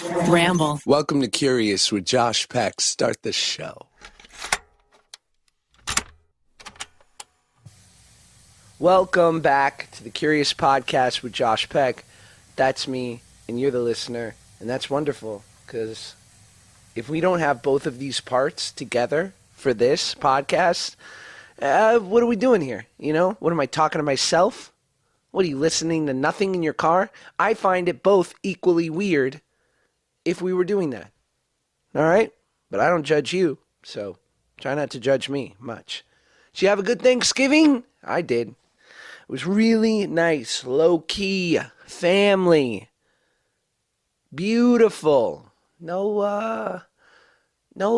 Ramble. Welcome to Curious with Josh Peck. Start the show. Welcome back to the Curious Podcast with Josh Peck. That's me, and you're the listener, and that's wonderful, because if we don't have both of these parts together for this podcast, what are we doing here? You know, what am I talking to myself? What are you listening to nothing in your car? I find it both equally weird if we were doing that. All right? But I don't judge you, so try not to judge me much. Did you have a good Thanksgiving? I did. It was really nice, low-key, family, beautiful, no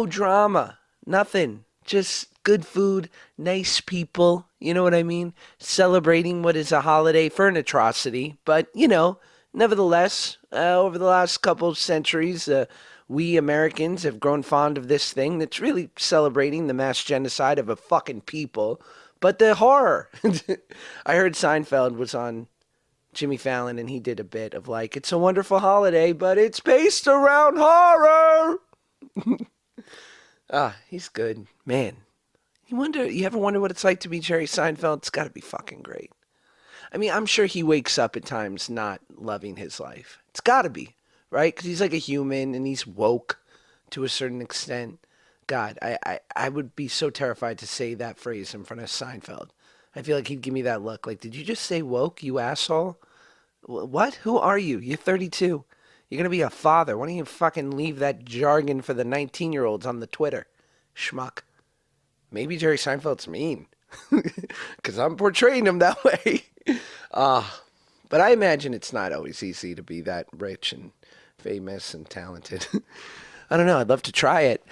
drama, nothing, just good food, nice people, you know what I mean? Celebrating what is a holiday for an atrocity, but, you know, nevertheless, over the last couple of centuries, we Americans have grown fond of this thing that's really celebrating the mass genocide of a fucking people, but the horror. I heard Seinfeld was on Jimmy Fallon, and he did a bit of like, it's a wonderful holiday, but it's based around horror. He's good. Man. You ever wonder what it's like to be Jerry Seinfeld? It's got to be fucking great. I mean, I'm sure he wakes up at times not loving his life. It's got to be, right? Because he's like a human and he's woke to a certain extent. God, I would be so terrified to say that phrase in front of Seinfeld. I feel like he'd give me that look. Like, did you just say woke, you asshole? What? Who are you? You're 32. You're going to be a father. Why don't you fucking leave that jargon for the 19-year-olds on the Twitter? Schmuck. Maybe Jerry Seinfeld's mean. Because I'm portraying him that way. But I imagine it's not always easy to be that rich and famous and talented. I don't know. I'd love to try it.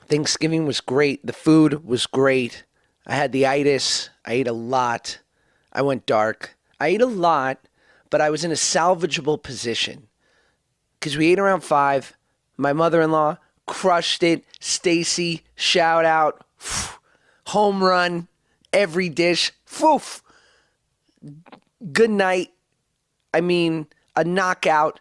Thanksgiving was great. The food was great. I had the itis. I ate a lot. I went dark. I ate a lot, but I was in a salvageable position. Because we ate around 5. My mother-in-law crushed it. Stacy, shout out. Home run. Every dish. Foof. Good night. I mean, a knockout.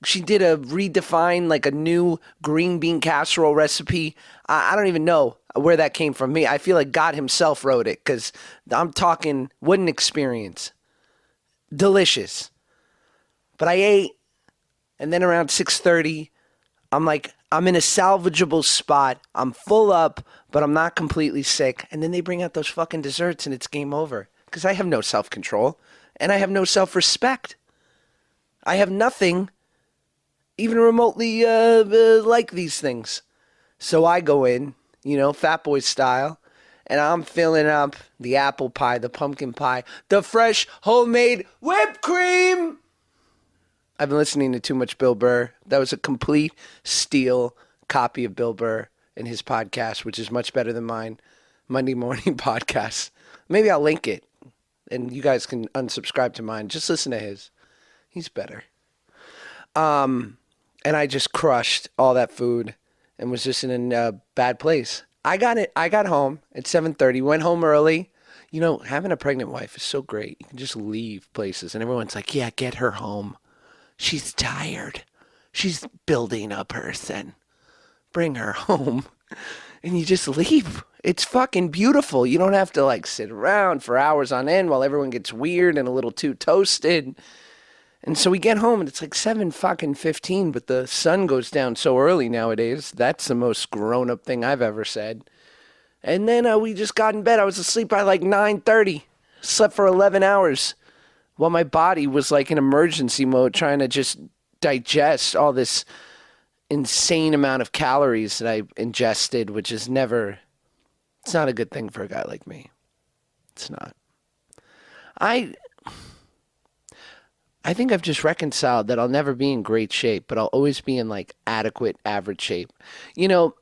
She did a redefine, like a new green bean casserole recipe. I don't even know where that came from. I feel like God himself wrote it, because I'm talking, what an experience. Delicious. But I ate, and then around 6:30, I'm like, I'm in a salvageable spot. I'm full up, but I'm not completely sick. And then they bring out those fucking desserts, and it's game over. Because I have no self-control, and I have no self-respect. I have nothing even remotely like these things. So I go in, you know, fat boy style, and I'm filling up the apple pie, the pumpkin pie, the fresh homemade whipped cream. I've been listening to too much Bill Burr. That was a complete steal copy of Bill Burr and his podcast, which is much better than mine, Monday morning podcast. Maybe I'll link it, and you guys can unsubscribe to mine. Just listen to his. He's better. And I just crushed all that food and was just in a bad place. I got home at 7:30, went home early. You know, having a pregnant wife is so great. You can just leave places, and everyone's like, yeah, get her home. She's tired. She's building a person. Bring her home. And you just leave. It's fucking beautiful. You don't have to like sit around for hours on end while everyone gets weird and a little too toasted. And so we get home and it's like 7:15, but the sun goes down so early nowadays. That's the most grown-up thing I've ever said. And then we just got in bed. I was asleep by like 9:30. Slept for 11 hours while my body was like in emergency mode trying to just digest all this insane amount of calories that I ingested, which is never, it's not a good thing for a guy like me. It's not. I think I've just reconciled that I'll never be in great shape, but I'll always be in like adequate average shape. You know,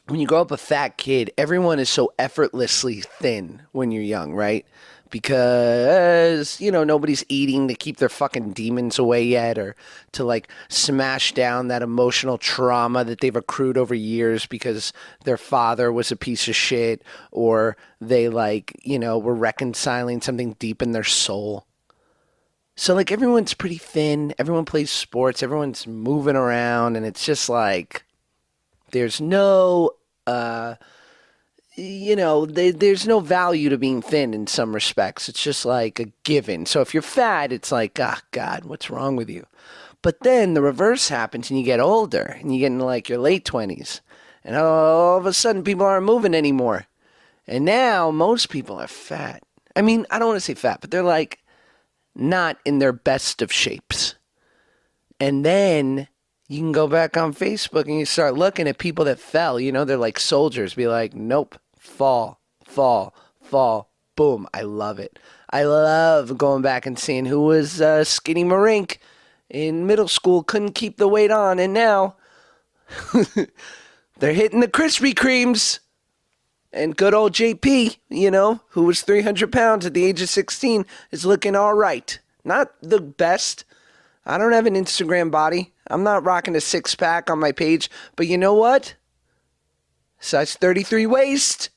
when you grow up a fat kid, everyone is so effortlessly thin when you're young, right? Because, you know, nobody's eating to keep their fucking demons away yet, or to like smash down that emotional trauma that they've accrued over years because their father was a piece of shit, or they like, you know, were reconciling something deep in their soul. So like everyone's pretty thin, everyone plays sports, everyone's moving around, and it's just like there's no there's no value to being thin in some respects. It's just like a given. So if you're fat, it's like, oh God, what's wrong with you? But then the reverse happens and you get older and you get into like your late 20s. And all of a sudden people aren't moving anymore. And now most people are fat. I mean, I don't want to say fat, but they're like not in their best of shapes. And then you can go back on Facebook and you start looking at people that fell. They're like soldiers. Be like, nope, fall, fall, fall, boom. I love it. I love going back and seeing who was skinny Marink in middle school, couldn't keep the weight on, and now they're hitting the Krispy Kremes. And good old JP, who was 300 pounds at the age of 16, is looking all right. Not the best. I don't have an Instagram body. I'm not rocking a six-pack on my page. But you know what? Size 33 waist.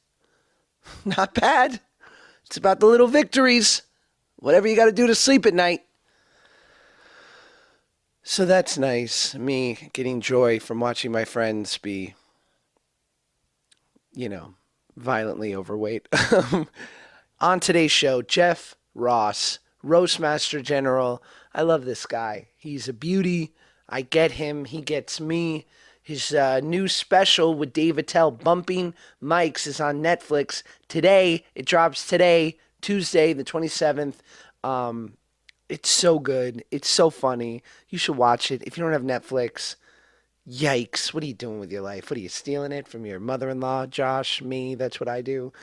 Not bad. It's about the little victories. Whatever you got to do to sleep at night. So that's nice. Me getting joy from watching my friends be, violently overweight. On today's show, Jeff Ross, Roastmaster General. I love this guy. He's a beauty. I get him. He gets me. His new special with Dave Attell, Bumping Mics, is on Netflix today. It drops today, Tuesday, the 27th. It's so good. It's so funny. You should watch it. If you don't have Netflix, yikes. What are you doing with your life? What are you stealing it from your mother-in-law, Josh, me? That's what I do.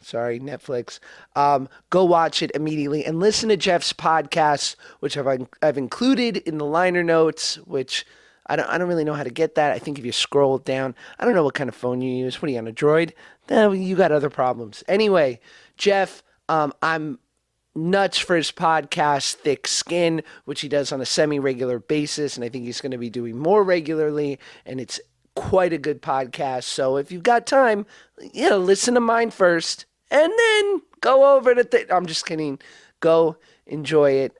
Sorry, Netflix. Go watch it immediately and listen to Jeff's podcast, which I've included in the liner notes, which I don't really know how to get that. I think if you scroll down, I don't know what kind of phone you use. What are you, on a Droid? No, you got other problems. Anyway, Jeff, I'm nuts for his podcast, Thick Skin, which he does on a semi-regular basis, and I think he's going to be doing more regularly, and it's quite a good podcast. So if you've got time, listen to mine first, and then go over to I'm just kidding. Go enjoy it.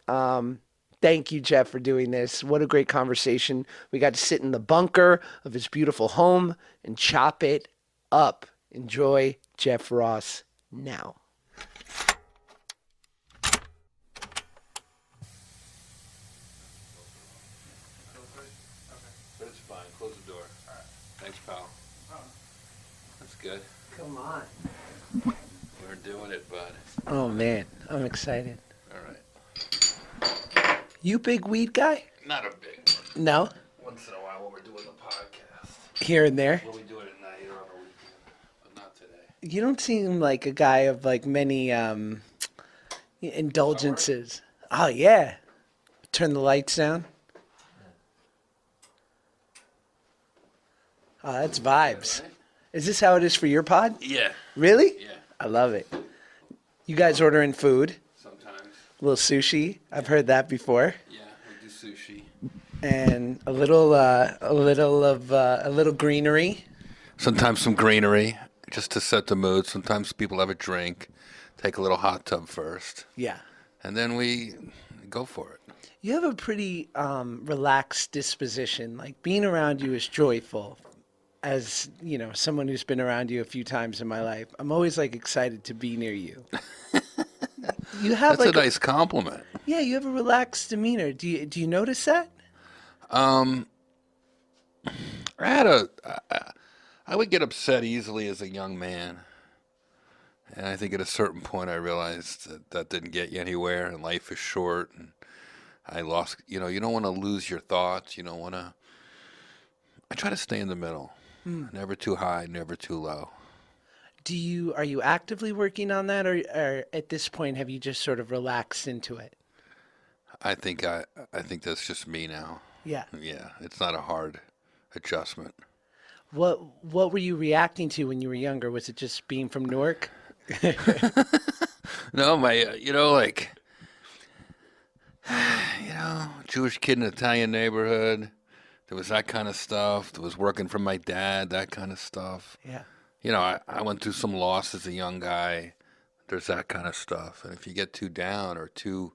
Thank you, Jeff, for doing this. What a great conversation. We got to sit in the bunker of his beautiful home and chop it up. Enjoy Jeff Ross now. Thanks, pal. That's good. Come on. We're doing it, bud. Oh, man. I'm excited. All right. You big weed guy? Not a big one. No? Once in a while when we're doing the podcast. Here and there? When we do it at night or on a weekend. But not today. You don't seem like a guy of like many indulgences. Oh, yeah. Turn the lights down. Oh, that's vibes. Right? Is this how it is for your pod? Yeah. Really? Yeah. I love it. You guys ordering food? Sometimes. A little sushi. I've heard that before. Yeah, we do sushi. And a little greenery. Sometimes some greenery, just to set the mood. Sometimes people have a drink, take a little hot tub first, Yeah. and then we go for it. You have a pretty relaxed disposition. Like being around you is joyful. As someone who's been around you a few times in my life, I'm always like excited to be near you. You have That's like a nice compliment. Yeah, you have a relaxed demeanor. Do you notice that? I would get upset easily as a young man. And I think at a certain point I realized that didn't get you anywhere, and life is short, and I lost, you don't want to lose your thoughts. You don't want to, I try to stay in the middle. Never too high, never too low. Are you actively working on that, or at this point have you just sort of relaxed into it? I think that's just me now. Yeah. Yeah, it's not a hard adjustment. What were you reacting to when you were younger? Was it just being from Newark? No, Jewish kid in an Italian neighborhood. There was that kind of stuff. There was working for my dad, that kind of stuff. Yeah. I went through some loss as a young guy. There's that kind of stuff. And if you get too down or too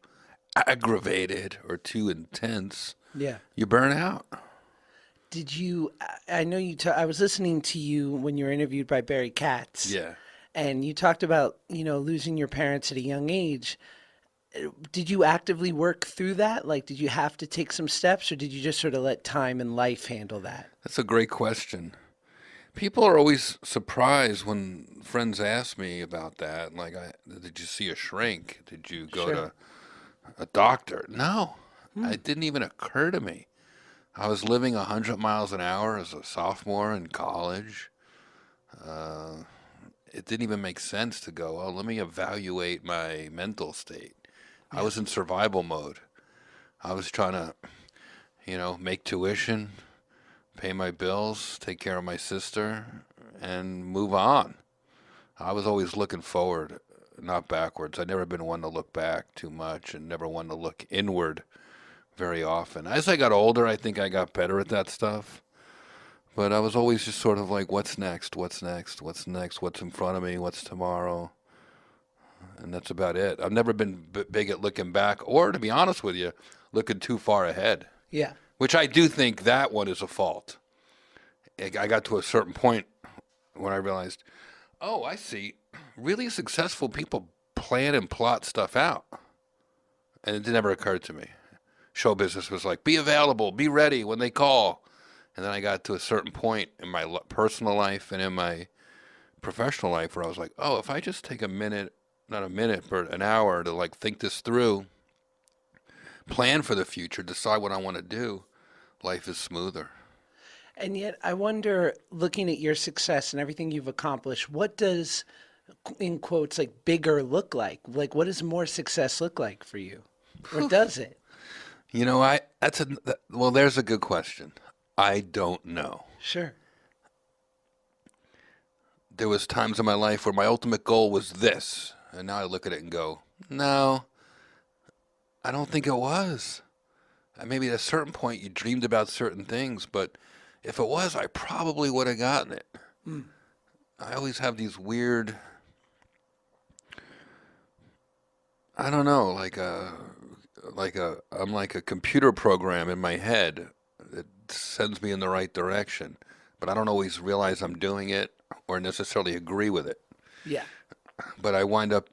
aggravated or too intense, Yeah. you burn out. Did you? I know you. I was listening to you when you were interviewed by Barry Katz, Yeah. and you talked about losing your parents at a young age. Did you actively work through that? Like, did you have to take some steps, or did you just sort of let time and life handle that? That's a great question. People are always surprised when friends ask me about that. Like, did you see a shrink? Did you go Sure. to a doctor? No, Hmm. it didn't even occur to me. I was living 100 miles an hour as a sophomore in college. Uh, it didn't even make sense to go, oh, let me evaluate my mental state. I Yeah. was in survival mode. I was trying to, make tuition, pay my bills, take care of my sister, and move on. I was always looking forward, not backwards. I'd never been one to look back too much and never one to look inward very often. As I got older, I think I got better at that stuff. But I was always just sort of like, what's next? What's next? What's next? What's in front of me? What's tomorrow? And that's about it. I've never been big at looking back or, to be honest with you, looking too far ahead, Yeah. which I do think that one is a fault. I got to a certain point when I realized, oh, I see. Really successful people plan and plot stuff out. And it never occurred to me. Show business was like, be available, be ready when they call. And then I got to a certain point in my personal life and in my professional life where I was like, oh, if I just take a minute, not a minute, but an hour to like think this through, plan for the future, decide what I want to do, life is smoother. And yet, I wonder, looking at your success and everything you've accomplished, what does, in quotes, like bigger look like? Like, what does more success look like for you? Or does it? Well, there's a good question. I don't know. Sure. There was times in my life where my ultimate goal was this, and now I look at it and go, no, I don't think it was. Maybe at a certain point you dreamed about certain things, but if it was, I probably would have gotten it. Mm. I always have these weird, I don't know, I'm like a computer program in my head that sends me in the right direction, but I don't always realize I'm doing it or necessarily agree with it. Yeah. But I wind up,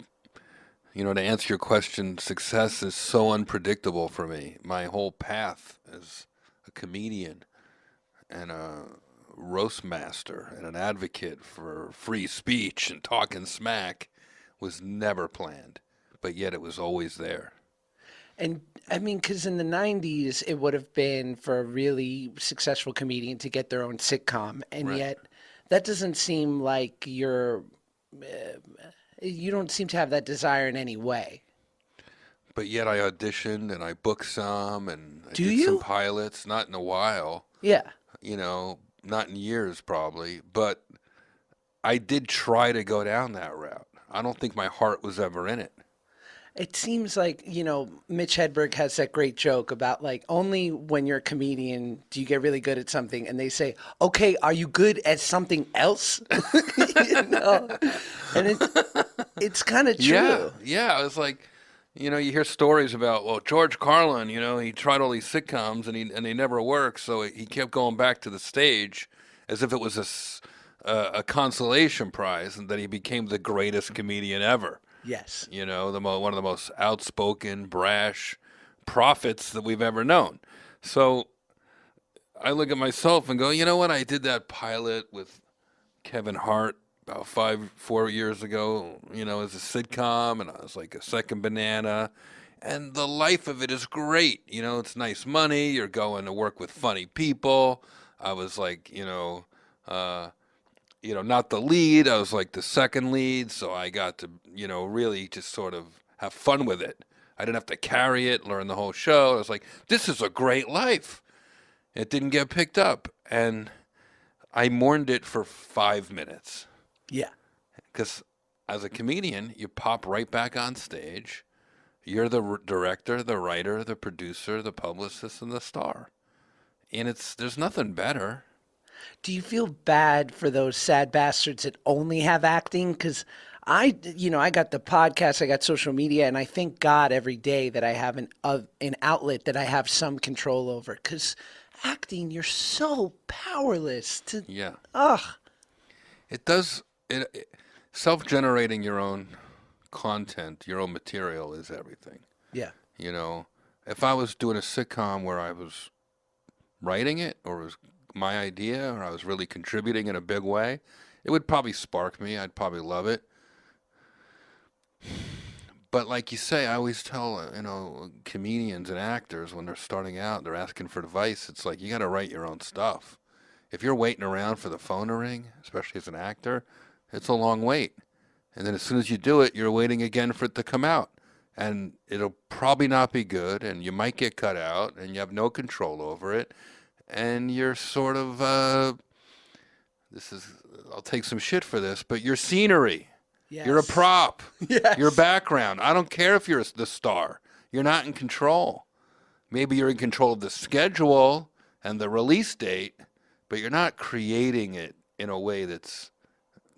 to answer your question, success is so unpredictable for me. My whole path as a comedian and a roast master and an advocate for free speech and talking smack was never planned, but yet it was always there. And I mean, because in the 90s, it would have been for a really successful comedian to get their own sitcom. And Right. yet, that doesn't seem like you don't seem to have that desire in any way. But yet I auditioned and I booked some and I Do did some you? pilots, not in a while, Yeah. not in years probably, but I did try to go down that route. I don't think my heart was ever in it. It seems like, Mitch Hedberg has that great joke about like only when you're a comedian do you get really good at something and they say, okay, are you good at something else? you know? And it's kind of Yeah, true. yeah. I was like, you hear stories about, well, George Carlin, he tried all these sitcoms and they never worked, so he kept going back to the stage as if it was a consolation prize, and that he became the greatest comedian ever. Yes. One of the most outspoken, brash prophets that we've ever known. So I look at myself and go, you know what? I did that pilot with Kevin Hart about 4 years ago, as a sitcom, and I was like a second banana. And the life of it is great. It's nice money. You're going to work with funny people. I was like, not the lead. I was like the second lead. So I got to, really just sort of have fun with it. I didn't have to carry it, learn the whole show. I was like, this is a great life. It didn't get picked up. And I mourned it for 5 minutes. Yeah. Because as a comedian, you pop right back on stage. You're the director, the writer, the producer, the publicist, and the star. And there's nothing better. Do you feel bad for those sad bastards that only have acting? Because I got the podcast, I got social media, and I thank God every day that I have an outlet that I have some control over. Because acting, you're so powerless to. Yeah. Ugh. It does self-generating your own content, your own material is everything. Yeah. You know, if I was doing a sitcom where I was writing it or it was my idea or I was really contributing in a big way, it would probably spark me. I'd probably love it. But like you say, I always tell, comedians and actors when they're starting out, they're asking for advice. It's like you got to write your own stuff. If you're waiting around for the phone to ring, especially as an actor, it's a long wait. And then as soon as you do it, you're waiting again for it to come out. And it'll probably not be good, and you might get cut out, and you have no control over it. And you're sort of, I'll take some shit for this, but you're scenery. Yes. You're a prop. Yes. You're background. I don't care if you're the star. You're not in control. Maybe you're in control of the schedule and the release date, but you're not creating it in a way that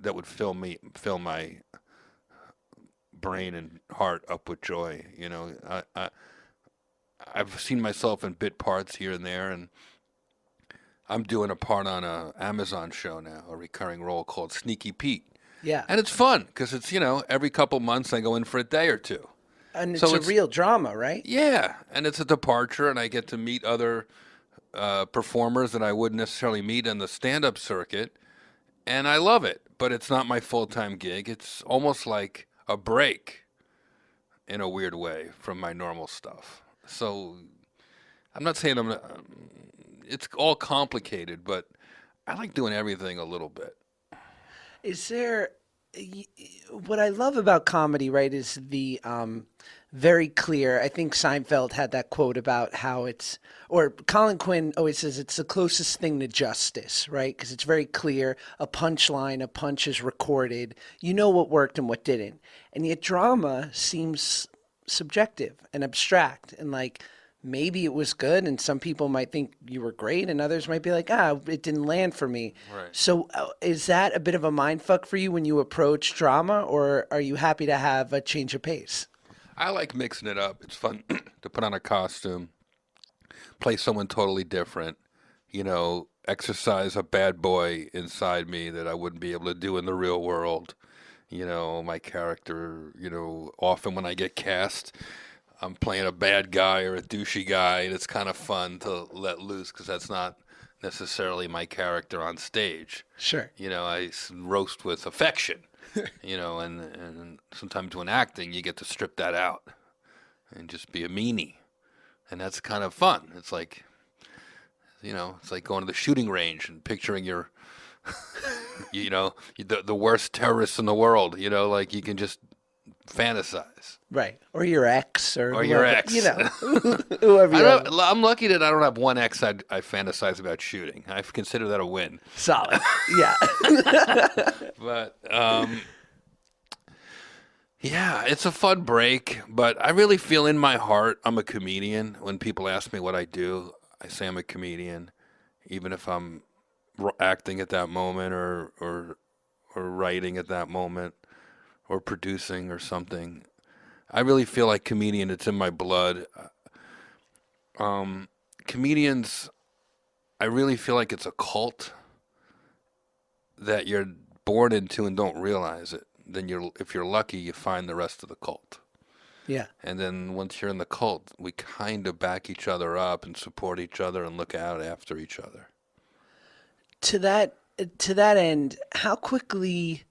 would fill my brain and heart up with joy. I've seen myself in bit parts here and there, and I'm doing a part on a Amazon show now, a recurring role called Sneaky Pete. Yeah. And it's fun because it's, every couple months I go in for a day or two. And So it's a real drama, right? Yeah, and it's a departure, and I get to meet other performers that I wouldn't necessarily meet in the stand-up circuit, and I love it. But it's not my full-time gig. It's almost like a break in a weird way from my normal stuff. So I'm not saying it's all complicated, but I like doing everything a little bit. Is there what I love about comedy, right, is the very clear. I think Seinfeld had that quote about how or Colin Quinn always says it's the closest thing to justice, right? Because it's very clear. A punch is recorded. You know what worked and what didn't. And yet drama seems subjective and abstract and like, maybe it was good, and some people might think you were great, and others might be like, it didn't land for me. Right. So is that a bit of a mind fuck for you when you approach drama, or are you happy to have a change of pace? I like mixing it up. It's fun to put on a costume, play someone totally different, exercise a bad boy inside me that I wouldn't be able to do in the real world. My character, often when I get cast, I'm playing a bad guy or a douchey guy, and it's kind of fun to let loose because that's not necessarily my character on stage. Sure. I roast with affection, and sometimes when acting, you get to strip that out and just be a meanie. And that's kind of fun. It's like, it's like going to the shooting range and picturing your, the worst terrorists in the world, like you can just fantasize. Right. Or your ex. Or your whoever, ex. Whoever you are. I'm lucky that I don't have one ex I fantasize about shooting. I consider that a win. Solid. Yeah. But, yeah, it's a fun break. But I really feel in my heart I'm a comedian. When people ask me what I do, I say I'm a comedian. Even if I'm acting at that moment or writing at that moment or producing or something. I really feel like comedian. It's in my blood. Comedians, I really feel like it's a cult that you're born into and don't realize it. Then if you're lucky, you find the rest of the cult. Yeah. And then once you're in the cult, we kind of back each other up and support each other and look out after each other. To that end, how quickly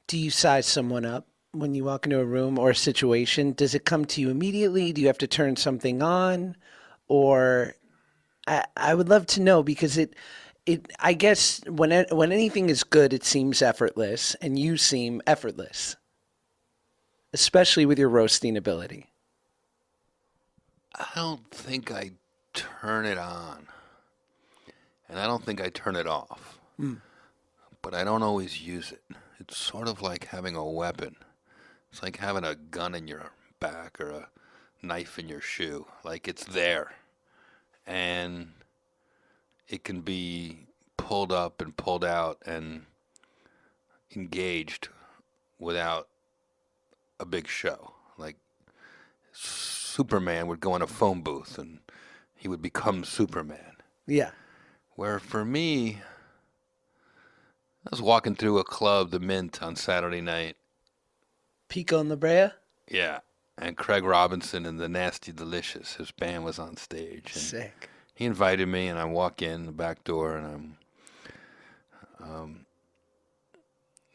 do you size someone up when you walk into a room or a situation? Does it come to you immediately? Do you have to turn something on? Or I would love to know, because I guess when anything is good, it seems effortless, and you seem effortless, especially with your roasting ability. I don't think I turn it on, and I don't think I turn it off. But I don't always use it. It's sort of like having a weapon. It's like having a gun in your back or a knife in your shoe. Like, it's there. And it can be pulled up and pulled out and engaged without a big show. Like Superman would go in a phone booth and he would become Superman. Yeah. Where for me, I was walking through a club, the Mint, on Saturday night. Pico and La Brea? Yeah. And Craig Robinson and the Nasty Delicious, his band was on stage. And Sick. he invited me, and I walk in the back door, and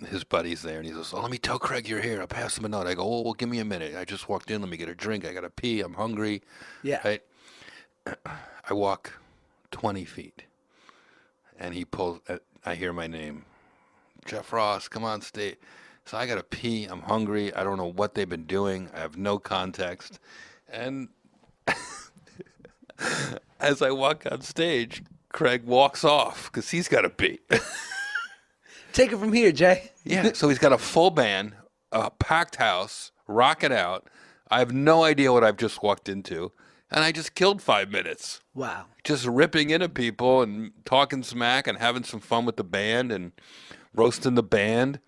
his buddy's there, and he goes, "Oh, let me tell Craig you're here. I'll pass him a note." I go, "Oh, well, give me a minute. I just walked in. Let me get a drink. I got to pee. I'm hungry." Yeah. Right? I walk 20 feet, and he pulls. I hear my name, Jeff Ross. Come on stage. So I got to pee. I'm hungry. I don't know what they've been doing. I have no context, and as I walk on stage, Craig walks off because he's got to pee. Take it from here, Jay. Yeah, so he's got a full band, a packed house, rocking out. I have no idea what I've just walked into, and I just killed 5 minutes. Wow. Just ripping into people and talking smack and having some fun with the band and roasting the band.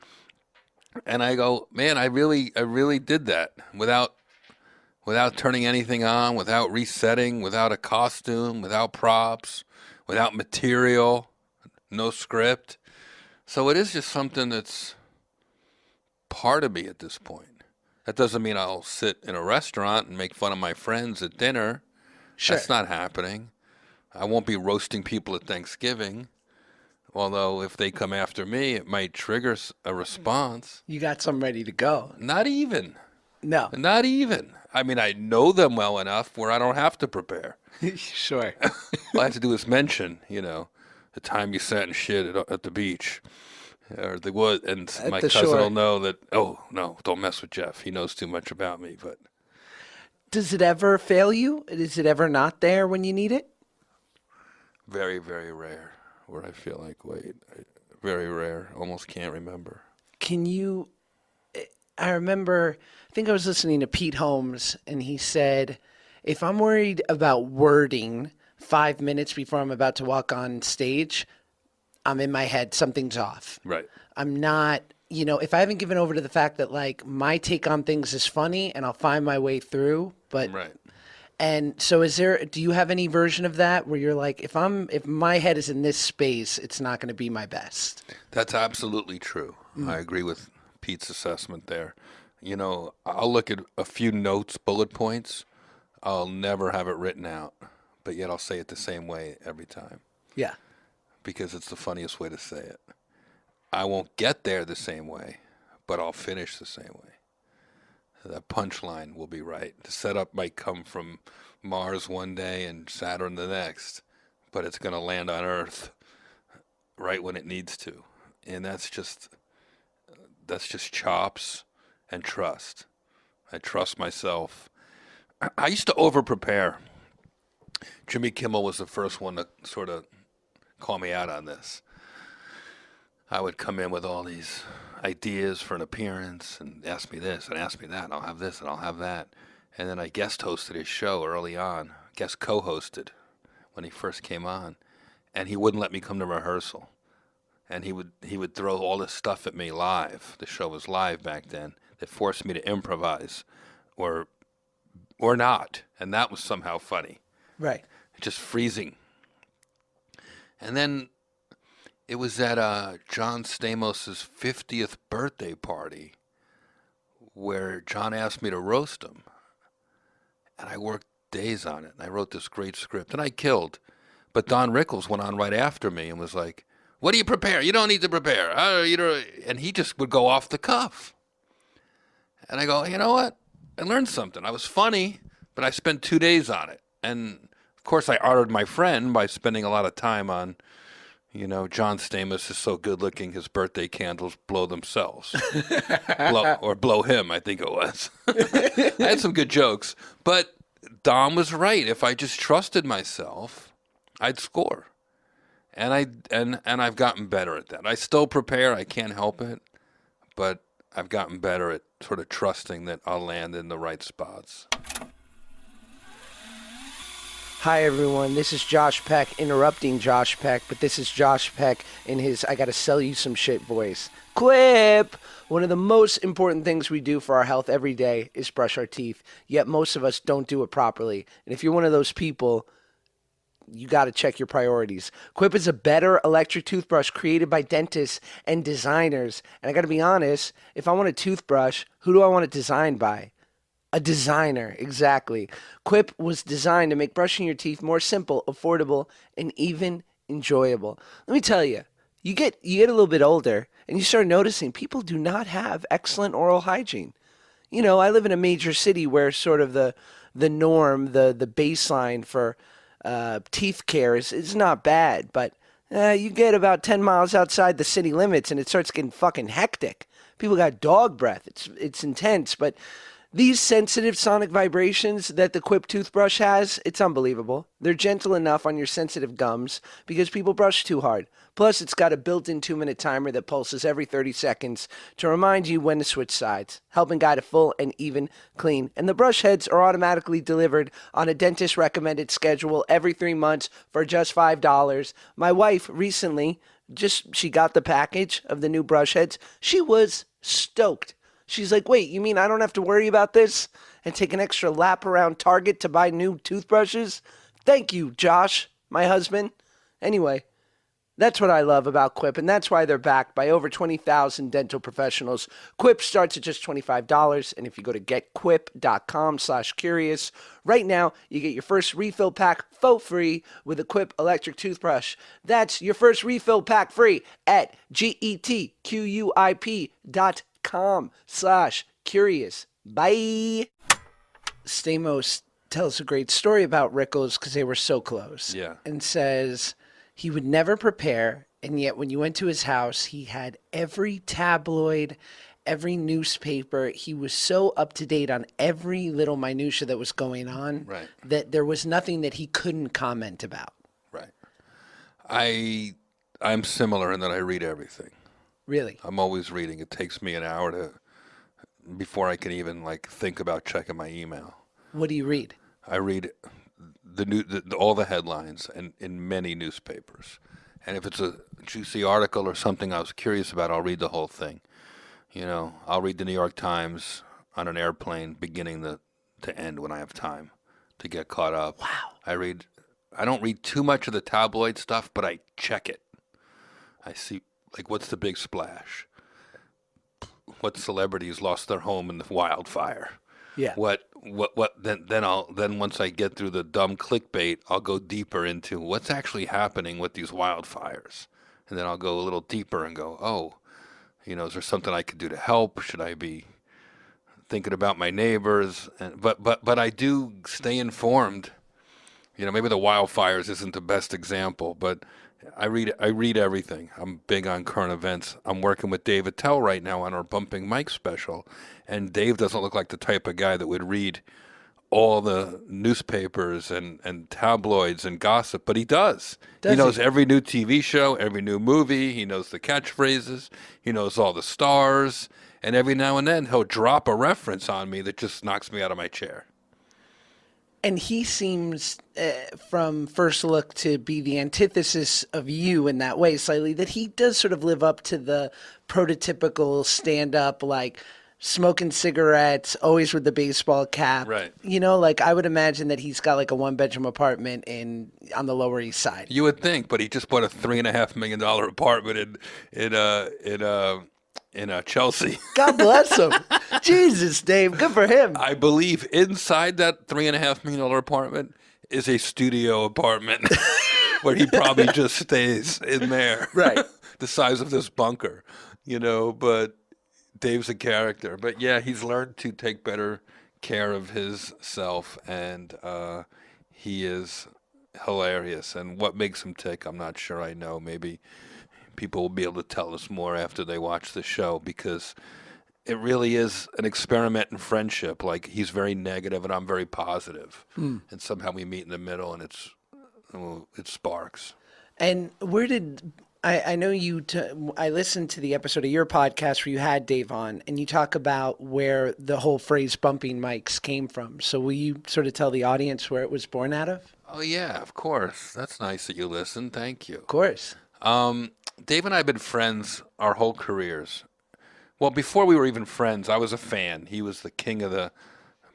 And I go, man, I really did that without turning anything on, without resetting, without a costume, without props, without material, no script. So it is just something that's part of me at this point. That doesn't mean I'll sit in a restaurant and make fun of my friends at dinner. Sure. That's not happening. I won't be roasting people at Thanksgiving. Although if they come after me, it might trigger a response. You got some ready to go. Not even. No. Not even. I mean, I know them well enough where I don't have to prepare. Sure. All I have to do is mention, the time you sat and shit at the beach or the wood, and my the cousin shore. will know that, oh, no, don't mess with Jeff. He knows too much about me. But Does it ever fail you? Is it ever not there when you need it? very, very rare where I feel like, very rare. Almost can't remember. I remember, I think I was listening to Pete Holmes, and he said, if I'm worried about wording 5 minutes before I'm about to walk on stage, I'm in my head, something's off. Right. I'm not, if I haven't given over to the fact that like my take on things is funny and I'll find my way through, but Right. and so do you have any version of that where you're like, if my head is in this space, it's not going to be my best? That's absolutely true. I agree with Pete's assessment there. I'll look at a few notes, bullet points. I'll never have it written out, but yet I'll say it the same way every time Yeah. because it's the funniest way to say it. I won't get there the same way, but I'll finish the same way. That punchline will be right. The setup might come from Mars one day and Saturn the next, but it's going to land on Earth right when it needs to. And that's just chops and trust. I trust myself. I used to over-prepare. Jimmy Kimmel was the first one to sort of call me out on this. I would come in with all these ideas for an appearance and ask me this and ask me that, and I'll have this and I'll have that. And then I guest hosted his show early on, guest co-hosted when he first came on, and he wouldn't let me come to rehearsal. And he would throw all this stuff at me live. The show was live back then. That forced me to improvise or not, and that was somehow funny. Right. Just freezing. And then it was at John Stamos' 50th birthday party where John asked me to roast him. And I worked days on it. And I wrote this great script. And I killed. But Don Rickles went on right after me and was like, "What do you prepare? You don't need to prepare." And he just would go off the cuff. And I go, you know what? I learned something. I was funny, but I spent 2 days on it. And, of course, I honored my friend by spending a lot of time on, John Stamos is so good looking, his birthday candles blow themselves. blow him, I think it was. I had some good jokes. But Dom was right. If I just trusted myself, I'd score. And I've gotten better at that. I still prepare. I can't help it. But I've gotten better at sort of trusting that I'll land in the right spots. Hi, everyone. This is Josh Peck interrupting Josh Peck, but this is Josh Peck in his I gotta sell you some shit voice. Quip! One of the most important things we do for our health every day is brush our teeth, yet most of us don't do it properly. And if you're one of those people, you got to check your priorities. Quip is a better electric toothbrush created by dentists and designers. And I got to be honest, if I want a toothbrush, who do I want it designed by? A designer, exactly. Quip was designed to make brushing your teeth more simple, affordable, and even enjoyable. Let me tell you, you get a little bit older and you start noticing people do not have excellent oral hygiene. You know, I live in a major city where sort of the norm, the baseline for teeth care is not bad, but you get about 10 miles outside the city limits and it starts getting fucking hectic. People got dog breath. It's intense, but these sensitive sonic vibrations that the Quip toothbrush has, it's unbelievable. They're gentle enough on your sensitive gums because people brush too hard. Plus, it's got a built-in 2-minute timer that pulses every 30 seconds to remind you when to switch sides, helping guide a full and even clean. And the brush heads are automatically delivered on a dentist-recommended schedule every 3 months for just $5. My wife recently, she got the package of the new brush heads. She was stoked. She's like, wait, you mean I don't have to worry about this and take an extra lap around Target to buy new toothbrushes? Thank you, Josh, my husband. Anyway, that's what I love about Quip, and that's why they're backed by over 20,000 dental professionals. Quip starts at just $25, and if you go to getquip.com/curious, right now, you get your first refill pack for free with a Quip electric toothbrush. That's your first refill pack free at getquip.com/curious. Bye. Stamos tells a great story about Rickles because they were so close. Yeah. And says he would never prepare, and yet when you went to his house, he had every tabloid, every newspaper. He was so up to date on every little minutia that was going on, Right. that there was nothing that he couldn't comment about. Right. I'm similar in that I read everything. Really? I'm always reading. It takes me an hour before I can even think about checking my email. What do you read? I read all the headlines and in many newspapers. And if it's a juicy article or something I was curious about, I'll read the whole thing. You know, I'll read the New York Times on an airplane beginning to end when I have time to get caught up. Wow. I don't read too much of the tabloid stuff, but I check it. I see, what's the big splash? What celebrities lost their home in the wildfire? Yeah. Then once I get through the dumb clickbait, I'll go deeper into what's actually happening with these wildfires. And then I'll go a little deeper and go, oh, is there something I could do to help? Should I be thinking about my neighbors? But I do stay informed. Maybe the wildfires isn't the best example, but I read everything. I'm big on current events. I'm working with Dave Attell right now on our Bumping Mike special, and Dave doesn't look like the type of guy that would read all the newspapers and tabloids and gossip, but he does. He knows every new TV show, every new movie. He knows the catchphrases. He knows all the stars, and every now and then he'll drop a reference on me that just knocks me out of my chair. And he seems, from first look, to be the antithesis of you in that way, slightly, that he does sort of live up to the prototypical stand-up, smoking cigarettes, always with the baseball cap. Right. I would imagine that he's got a one-bedroom apartment on the Lower East Side. You would think, but he just bought a $3.5 million apartment in Chelsea. God bless him. Jesus, Dave. Good for him. I believe inside that $3.5 million apartment is a studio apartment where he probably just stays in there. Right. The size of this bunker, but Dave's a character. But yeah, he's learned to take better care of his self, and he is hilarious. And what makes him tick, I'm not sure I know. Maybe people will be able to tell us more after they watch the show, because it really is an experiment in friendship. He's very negative and I'm very positive. And somehow we meet in the middle and it sparks. And where did I know you? I listened to the episode of your podcast where you had Dave on, and you talk about where the whole phrase "bumping mics" came from. So will you sort of tell the audience where it was born out of? Oh yeah, of course. That's nice that you listen. Thank you. Of course. Dave and I have been friends our whole careers. Well, before we were even friends, I was a fan. He was the king of the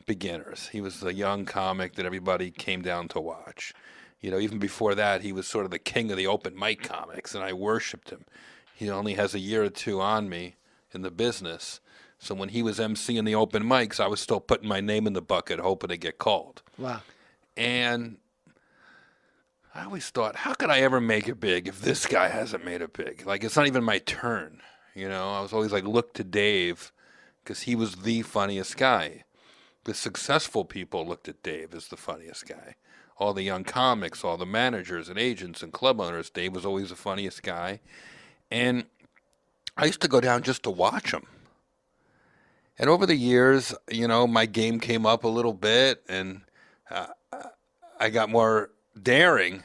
beginners. He was the young comic that everybody came down to watch. Even before that, he was sort of the king of the open mic comics, and I worshipped him. He only has a year or two on me in the business. So when he was emceeing the open mics, I was still putting my name in the bucket, hoping to get called. Wow. And I always thought, how could I ever make it big if this guy hasn't made it big? Like, it's not even my turn. I was always like, look to Dave, because he was the funniest guy. The successful people looked at Dave as the funniest guy. All the young comics, all the managers and agents and club owners, Dave was always the funniest guy. And I used to go down just to watch him. And over the years, my game came up a little bit, and I got more daring.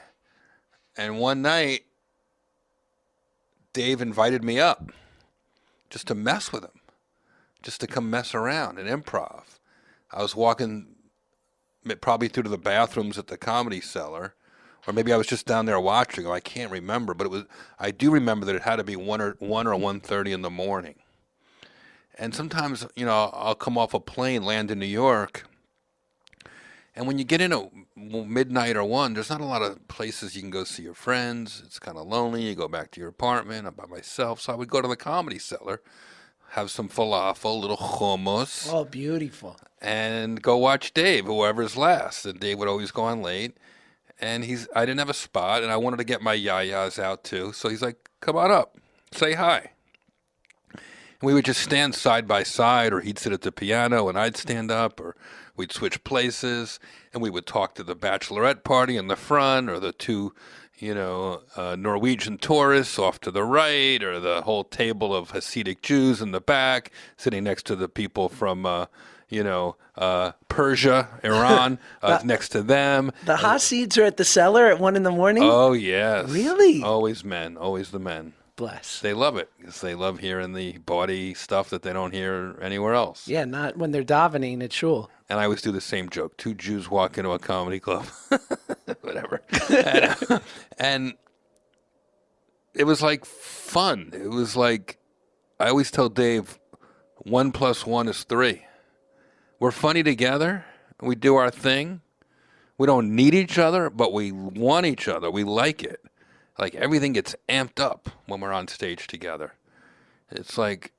And one night, Dave invited me up just to mess with him, just to come mess around and improv. I was walking probably through to the bathrooms at the Comedy Cellar, or maybe I was just down there watching. I can't remember, but I do remember that it had to be 1 or 1:30 in the morning. And sometimes, I'll come off a plane, land in New York, and when you get in at midnight or 1, there's not a lot of places you can go see your friends. It's kind of lonely. You go back to your apartment. I'm by myself. So I would go to the Comedy Cellar, have some falafel, a little hummus. Oh, beautiful. And go watch Dave, whoever's last. And Dave would always go on late. And I didn't have a spot, and I wanted to get my yayas out too. So he's like, come on up, say hi. And we would just stand side by side, or he'd sit at the piano and I'd stand up, or we'd switch places, and we would talk to the bachelorette party in the front, or the two, Norwegian tourists off to the right, or the whole table of Hasidic Jews in the back, sitting next to the people from, Persia, Iran, next to them. The Hasids are at the Cellar at 1 a.m? Oh, yes. Really? Always men, always the men. Bless. They love it, because they love hearing the bawdy stuff that they don't hear anywhere else. Yeah, not when they're davening at shul. And I always do the same joke. 2 Jews walk into a comedy club. Whatever. And it was like fun. It was like, I always tell Dave, 1 + 1 is 3. We're funny together. We do our thing. We don't need each other, but we want each other. We like it. Like, everything gets amped up when we're on stage together. It's like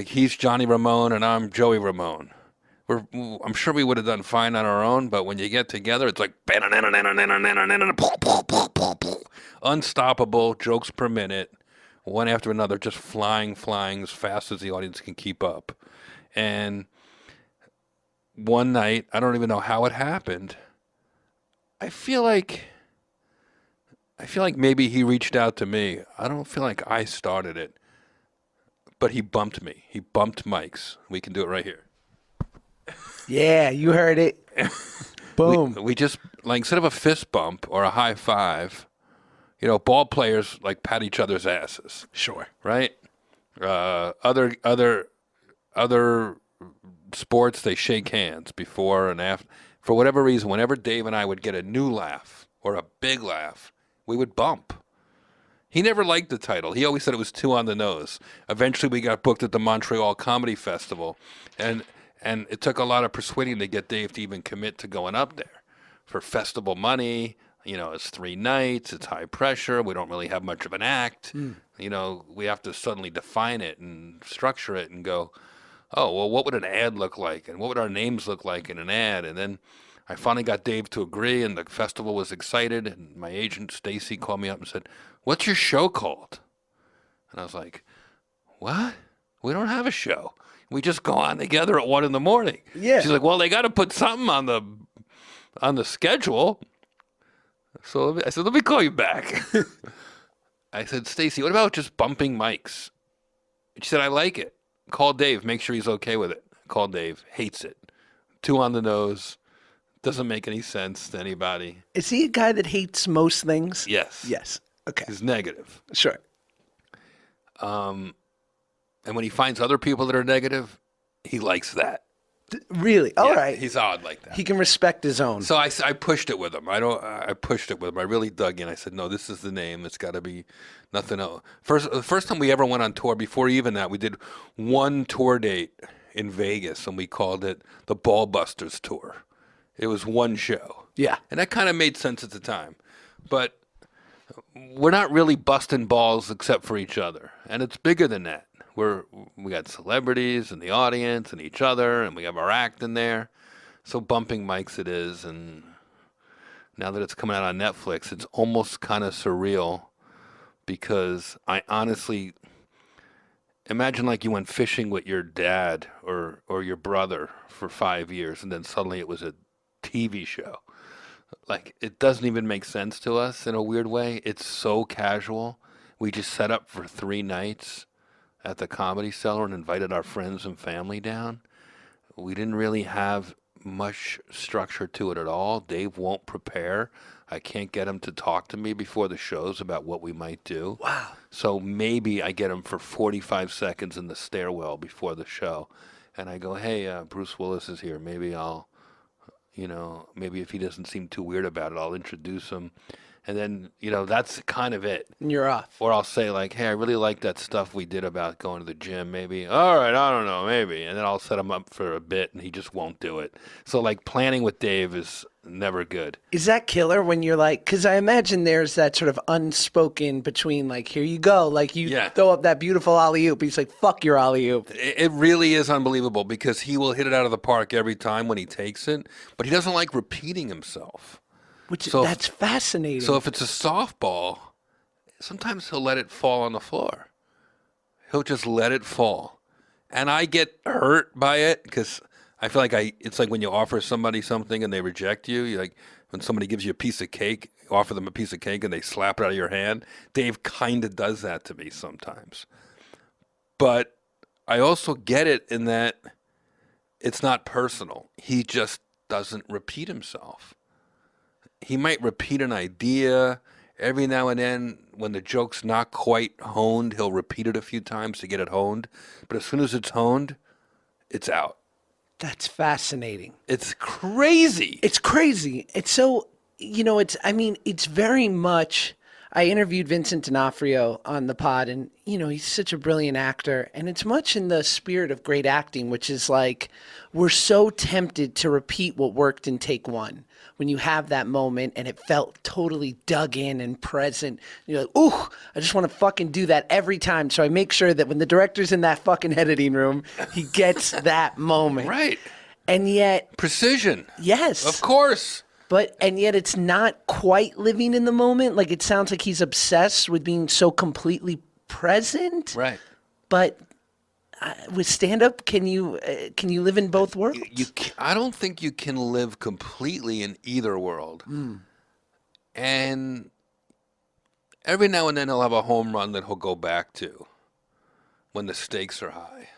he's Johnny Ramone and I'm Joey Ramone. I'm sure we would have done fine on our own, but when you get together, it's like unstoppable, jokes per minute, one after another, just flying as fast as the audience can keep up. And one night, I don't even know how it happened, I feel like maybe he reached out to me. I don't feel like I started it, but he bumped me. He bumped mics. We can do it right here. Yeah, you heard it. Boom. We just, like, instead of a fist bump or a high five, ball players like pat each other's asses. Sure. Right? Other sports, they shake hands before and after. For whatever reason, whenever Dave and I would get a new laugh or a big laugh, we would bump. He never liked the title. He always said it was too on the nose. Eventually, we got booked at the Montreal Comedy Festival, and it took a lot of persuading to get Dave to even commit to going up there for festival money. It's 3 nights. It's high pressure. We don't really have much of an act. We have to suddenly define it and structure it and go, oh, well, what would an ad look like? And what would our names look like in an ad? And then I finally got Dave to agree, and the festival was excited. And my agent, Stacy, called me up and said, what's your show called? And I was like, what? We don't have a show. We just go on together at 1 a.m. Yeah. She's like, well, they got to put something on the schedule. So I said, let me call you back. I said, Stacy, what about just bumping mics? And she said, I like it. Call Dave. Make sure he's okay with it. Call Dave. Hates it. 2 on the nose. Doesn't make any sense to anybody. Is he a guy that hates most things? Yes. Yes. Okay. He's negative. Sure. And when he finds other people that are negative, he likes that. Really? All Yeah, right. he's odd like that. He can respect his own. So I pushed it with him. I pushed it with him. I really dug in. I said, no, this is the name. It's got to be nothing else. The first time we ever went on tour, before even that, we did one tour date in Vegas, and we called it the Ballbusters Tour. It was one show. Yeah. And that kind of made sense at the time. But we're not really busting balls except for each other. And it's bigger than that. We got celebrities in the audience and each other, and we have our act in there. So bumping mics it is, and now that it's coming out on Netflix, it's almost kind of surreal because I honestly imagine like you went fishing with your dad or your brother for 5 years, and then suddenly it was a TV show. Like, it doesn't even make sense to us in a weird way. It's so casual. We just set up for 3 nights at the Comedy Cellar and invited our friends and family down. We didn't really have much structure to it at all. Dave won't prepare. I can't get him to talk to me before the shows about what we might do. Wow. So maybe I get him for 45 seconds in the stairwell before the show. And I go, hey, Bruce Willis is here. Maybe maybe if he doesn't seem too weird about it, I'll introduce him. And then, that's kind of it. And you're off. Or I'll say, like, hey, I really like that stuff we did about going to the gym. Maybe, all right, I don't know, maybe. And then I'll set him up for a bit, and he just won't do it. So, like, planning with Dave is never good. Is that killer when you're like, because I imagine there's that sort of unspoken between, like, here you go. Like, you throw up that beautiful alley-oop. He's like, fuck your alley-oop. It really is unbelievable because he will hit it out of the park every time when he takes it, but he doesn't like repeating himself. That's fascinating. So if it's a softball, sometimes he'll let it fall on the floor. He'll just let it fall. And I get hurt by it because I feel like it's like when you offer somebody something and they reject you. Like when somebody gives you a piece of cake, you offer them a piece of cake and they slap it out of your hand. Dave kind of does that to me sometimes. But I also get it in that it's not personal. He just doesn't repeat himself. He might repeat an idea every now and then. When the joke's not quite honed, he'll repeat it a few times to get it honed. But as soon as it's honed, it's out. That's fascinating. It's crazy. It's crazy. It's so, it's very much, I interviewed Vincent D'Onofrio on the pod, and, he's such a brilliant actor. And it's much in the spirit of great acting, which is like, we're so tempted to repeat what worked in take one. When you have that moment and it felt totally dug in and present, you're like, ooh, I just want to fucking do that every time. So I make sure that when the director's in that fucking editing room, he gets that moment. Right. And yet... Precision. Yes. Of course. And yet it's not quite living in the moment. Like, it sounds like he's obsessed with being so completely present. Right. But with stand-up, can you live in both worlds? I don't think you can live completely in either world. And every now and then he'll have a home run that he'll go back to when the stakes are high.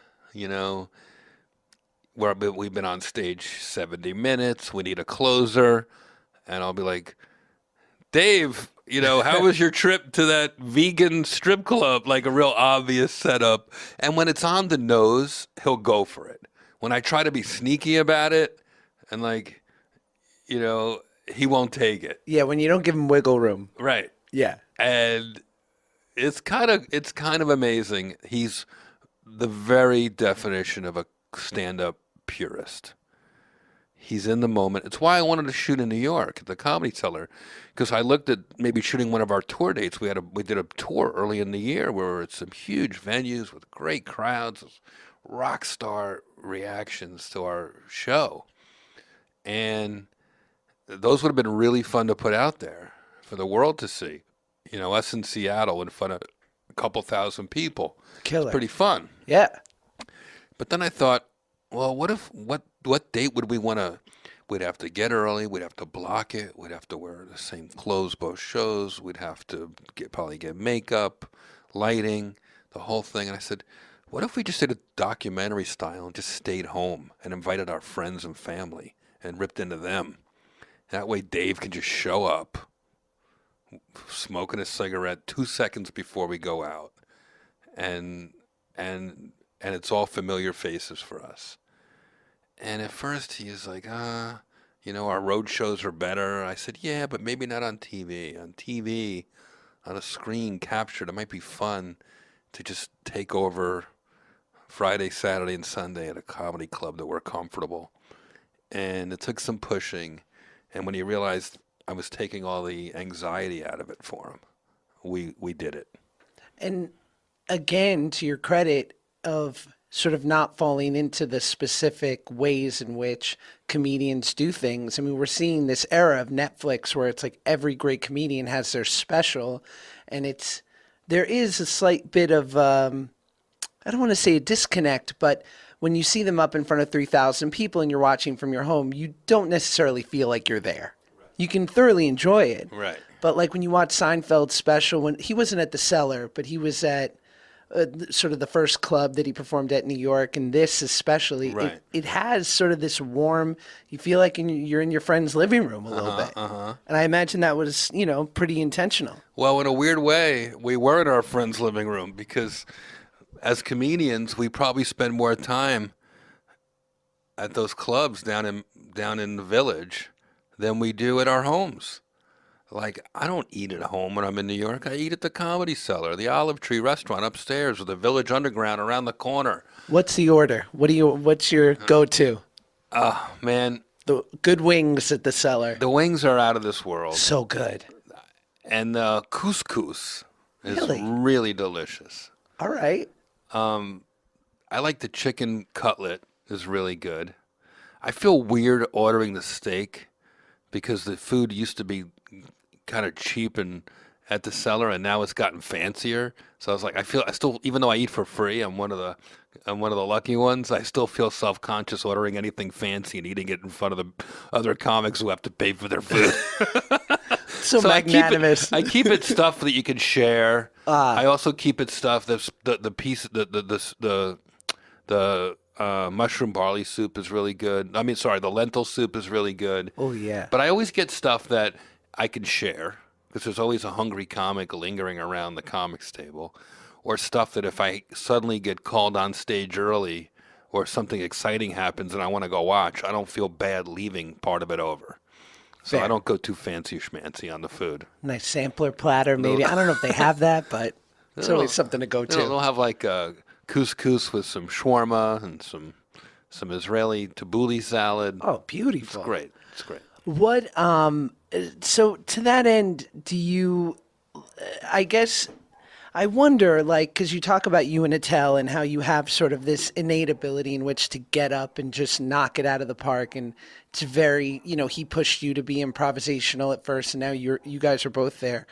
Where we've been on stage 70 minutes, we need a closer, and I'll be like, Dave, how was your trip to that vegan strip club? Like a real obvious setup. And when it's on the nose, he'll go for it. When I try to be sneaky about it, and he won't take it. Yeah, when you don't give him wiggle room. Right. Yeah. And it's kind of amazing. He's the very definition of a stand-up purist. He's in the moment. It's why I wanted to shoot in New York at the Comedy Cellar, because I looked at maybe shooting one of our tour dates. We did a tour early in the year where we were at some huge venues with great crowds, rock star reactions to our show, and those would have been really fun to put out there for the world to see. Us in Seattle in front of a couple thousand people. Killer. It's pretty fun. Yeah. But then I thought, well, what date would we want to? We'd have to get early. We'd have to block it. We'd have to wear the same clothes both shows. We'd have to probably get makeup, lighting, the whole thing. And I said, what if we just did a documentary style and just stayed home and invited our friends and family and ripped into them? That way Dave can just show up, smoking a cigarette 2 seconds before we go out, and it's all familiar faces for us. And at first he was like, our road shows are better. I said, yeah, but maybe not on TV. On TV, on a screen captured, it might be fun to just take over Friday, Saturday, and Sunday at a comedy club that we're comfortable. And it took some pushing. And when he realized I was taking all the anxiety out of it for him, we did it. And again, to your credit of sort of not falling into the specific ways in which comedians do things. I mean, we're seeing this era of Netflix where it's like every great comedian has their special, and there is a slight bit of I don't want to say a disconnect, but when you see them up in front of 3,000 people and you're watching from your home, you don't necessarily feel like you're there. You can thoroughly enjoy it. Right. But like when you watch Seinfeld's special, when he wasn't at the Cellar, but he was at sort of the first club that he performed at in New York, and this especially, Right. it has sort of this warm, you feel like you're in your friend's living room a little bit. And I imagine that was, pretty intentional. Well, in a weird way, we were in our friend's living room because as comedians, we probably spend more time at those clubs down in the village than we do at our homes. Like, I don't eat at home when I'm in New York. I eat at the Comedy Cellar, the Olive Tree restaurant upstairs, or the Village Underground around the corner. What's the order? What's your go-to? Man, The good wings at the Cellar. the wings are out of this world. So good. And the couscous is Really? really delicious. All right. I like the chicken cutlet is really good. I feel weird ordering the steak because the food used to be kind of cheap and at the Cellar, and now it's gotten fancier. So I was like, I still, even though I eat for free, I'm one of the lucky ones. I still feel self-conscious ordering anything fancy and eating it in front of the other comics who have to pay for their food. So magnanimous. I keep it stuff that you can share. I also keep it stuff that's the mushroom barley soup is really good. I mean, sorry, the lentil soup is really good. Oh, yeah. But I always get stuff that I can share because there's always a hungry comic lingering around the comics table, or stuff that if I suddenly get called on stage early or something exciting happens and I want to go watch, I don't feel bad leaving part of it over. So Fair. I don't go too fancy schmancy on the food. Nice sampler platter, maybe. I don't know if they have that, but it's always something to go to. They'll have like couscous with some shawarma and some Israeli tabbouleh salad. Oh, beautiful. It's great. It's great. What, so to that end, I guess, I wonder, like, because you talk about you and Attell and how you have sort of this innate ability in which to get up and just knock it out of the park. And it's very, he pushed you to be improvisational at first, and now you guys are both there.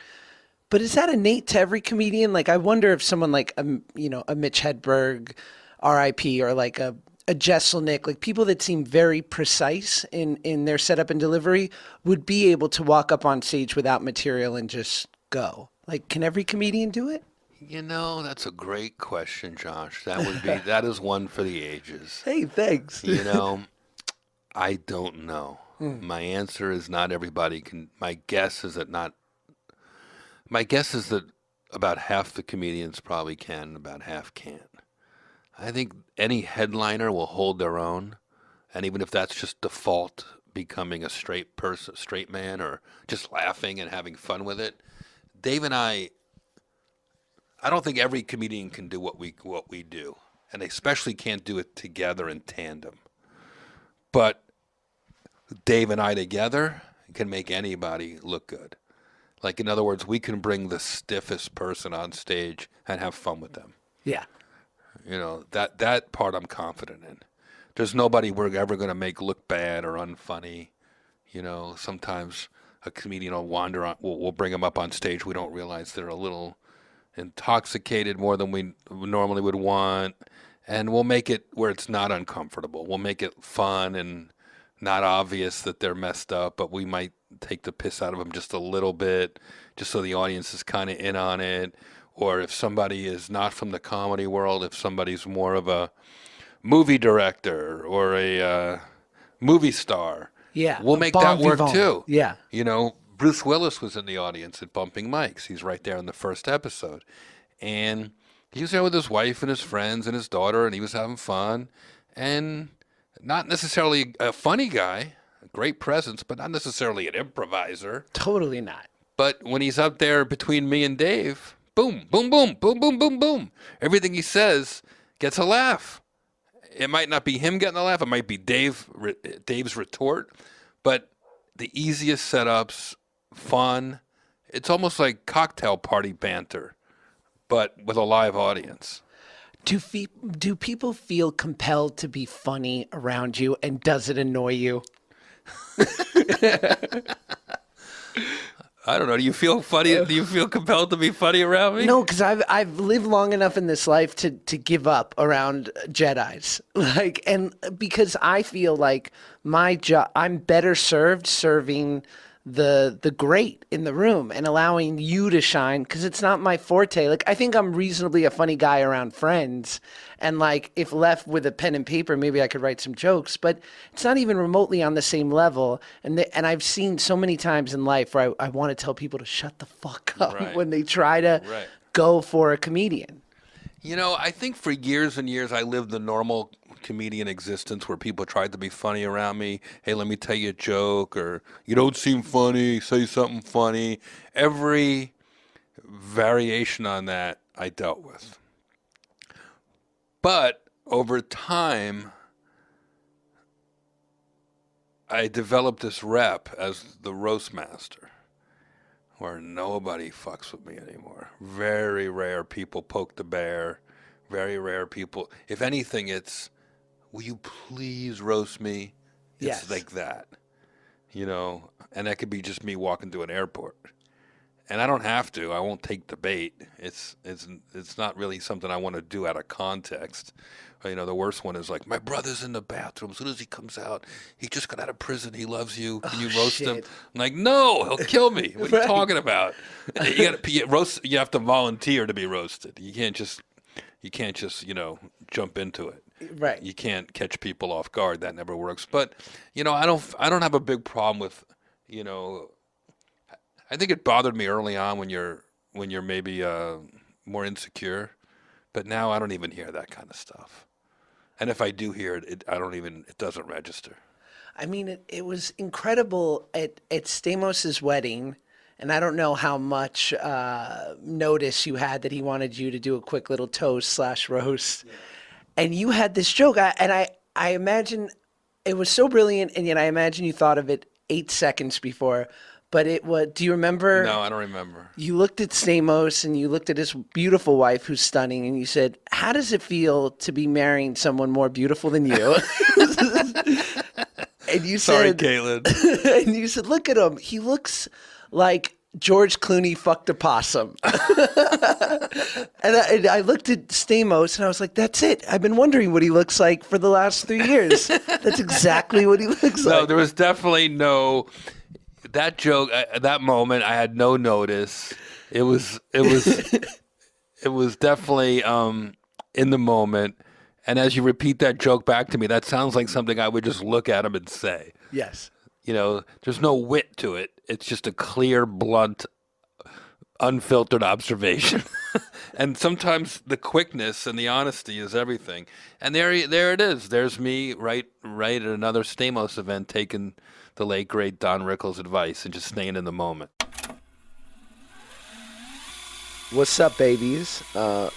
But is that innate to every comedian? Like, I wonder if someone like, a Mitch Hedberg, R.I.P., or like a Jesselnick, like people that seem very precise in their setup and delivery would be able to walk up on stage without material and just go. Like, can every comedian do it? That's a great question, Josh. That is one for the ages. Hey, thanks. I don't know. My answer is not everybody can. My guess is that about half the comedians probably can, about half can't. I think any headliner will hold their own, and even if that's just default becoming a straight person, straight man, or just laughing and having fun with it. Dave and I don't think every comedian can do what we do, and they especially can't do it together in tandem. But Dave and I together can make anybody look good. Like, in other words, we can bring the stiffest person on stage and have fun with them. Yeah. That part I'm confident in. There's nobody we're ever going to make look bad or unfunny. Sometimes a comedian will wander on, we'll bring them up on stage. We don't realize they're a little intoxicated more than we normally would want. And we'll make it where it's not uncomfortable. We'll make it fun and not obvious that they're messed up, but we might take the piss out of them just a little bit, just so the audience is kind of in on it. Or if somebody is not from the comedy world, if somebody's more of a movie director or a movie star, Yeah. we'll make that work vivant. too. Yeah. Bruce Willis was in the audience at Bumping Mics. He's right there in the first episode. And he was there with his wife and his friends and his daughter, and he was having fun. And Not necessarily a funny guy, a great presence, but not necessarily an improviser. Totally not. But when he's up there between me and Dave, boom, boom, boom, boom, boom, boom, boom. Everything he says gets a laugh. It might not be him getting a laugh. It might be Dave's retort. But the easiest setups, fun. It's almost like cocktail party banter, but with a live audience. Do people feel compelled to be funny around you, and does it annoy you? I don't know. Do you feel funny? Do you feel compelled to be funny around me? No, because I've lived long enough in this life to give up around Jedis, and because I feel like my job, I'm better served serving the great in the room and allowing you to shine, because it's not my forte. Like, I think I'm reasonably a funny guy around friends, and like if left with a pen and paper, maybe I could write some jokes, but it's not even remotely on the same level. And I've seen so many times in life where I want to tell people to shut the fuck up when they try to go for a comedian. You know, I think for years and years I lived the normal comedian existence where people tried to be funny around me. Hey, let me tell you a joke, or you don't seem funny, say something funny. Every variation on that I dealt with. But over time, I developed this rep as the roast master, where nobody fucks with me anymore. Very rare people poke the bear. Very rare people. If anything, it's, will you please roast me? It's like that, you know, and that could be just me walking to an airport. And I don't have to. I won't take the bait. It's not really something I want to do out of context. You know, the worst one is like, my brother's in the bathroom. As soon as he comes out, he just got out of prison. He loves you. Can you roast him? I'm like, no, he'll kill me. What are you talking about? You have to volunteer to be roasted. You can't just, you know, jump into it. Right. You can't catch people off guard. That never works. But, you know, I don't have a big problem with, you know, I think it bothered me early on when you're maybe more insecure, but now I don't even hear that kind of stuff. And if I do hear it, it doesn't register. I mean, it was incredible at Stamos' wedding, and I don't know how much notice you had that he wanted you to do a quick little toast / roast. Yeah. And you had this joke, and I imagine it was so brilliant, and yet I imagine you thought of it 8 seconds before. But it was, do you remember? No, I don't remember. You looked at Stamos and you looked at his beautiful wife who's stunning, and you said, how does it feel to be marrying someone more beautiful than you? And you Sorry, said, Caitlin. And you said, look at him. He looks like George Clooney fucked a possum. And I looked at Stamos and I was like, that's it. I've been wondering what he looks like for the last 3 years. That's exactly what he looks like. No, there was definitely no... That joke, at that moment, I had no notice. It was definitely in the moment. And as you repeat that joke back to me, that sounds like something I would just look at him and say. Yes. You know, there's no wit to it. It's just a clear, blunt, unfiltered observation. And sometimes the quickness and the honesty is everything. And there it is. There's me right at another Stamos event taking the late, great Don Rickles' advice and just staying in the moment. What's up, babies?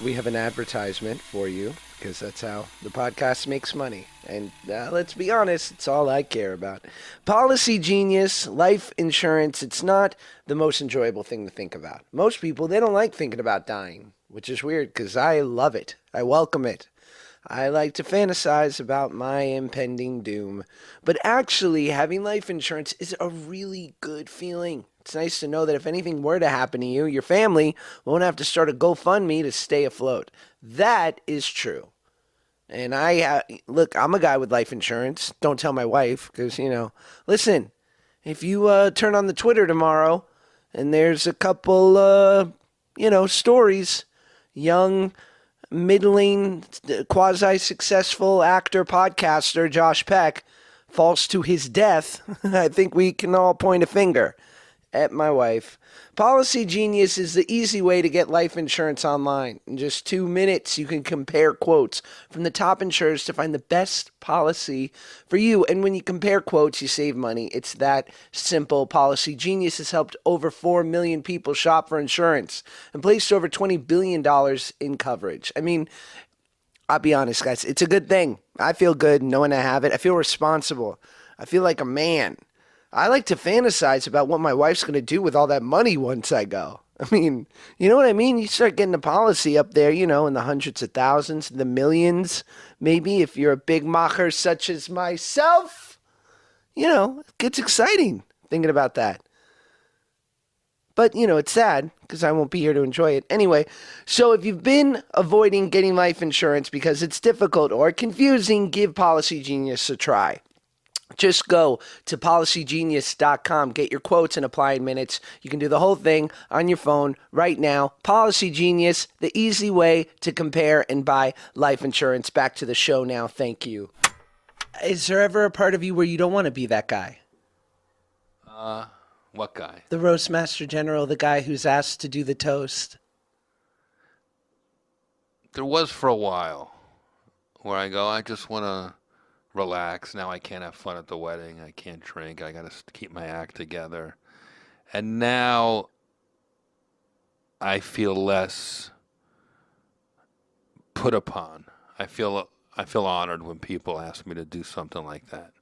We have an advertisement for you, because that's how the podcast makes money. And let's be honest, it's all I care about. Policy Genius, life insurance, it's not the most enjoyable thing to think about. Most people, they don't like thinking about dying, which is weird because I love it. I welcome it. I like to fantasize about my impending doom. But actually, having life insurance is a really good feeling. It's nice to know that if anything were to happen to you, your family won't have to start a GoFundMe to stay afloat. That is true. And look, I'm a guy with life insurance. Don't tell my wife because, you know, listen, if you turn on the Twitter tomorrow and there's a couple, stories, young, middling, quasi-successful actor, podcaster Josh Peck falls to his death, I think we can all point a finger. at my wife. Policy Genius is the easy way to get life insurance online. In just 2 minutes, you can compare quotes from the top insurers to find the best policy for you. And when you compare quotes, you save money. It's that simple. Policy Genius has helped over 4 million people shop for insurance and placed over $20 billion in coverage. I mean, I'll be honest, guys, it's a good thing. I feel good knowing I have it. I feel responsible. I feel like a man. I like to fantasize about what my wife's going to do with all that money once I go. I mean, you know what I mean? You start getting a policy up there, in the hundreds of thousands, the millions, maybe if you're a big macher such as myself. It gets exciting thinking about that. But, it's sad because I won't be here to enjoy it. Anyway, so if you've been avoiding getting life insurance because it's difficult or confusing, give Policy Genius a try. Just go to policygenius.com, get your quotes and apply in minutes. You can do the whole thing on your phone right now. Policy Genius, the easy way to compare and buy life insurance. Back to the show now. Thank you. Is there ever a part of you where you don't want to be that guy? What guy? The roast master general, the guy who's asked to do the toast. There was for a while where I go, I just want to relax. Now I can't have fun at the wedding. I can't drink. I got to keep my act together. And now I feel less put upon. I feel honored when people ask me to do something like that.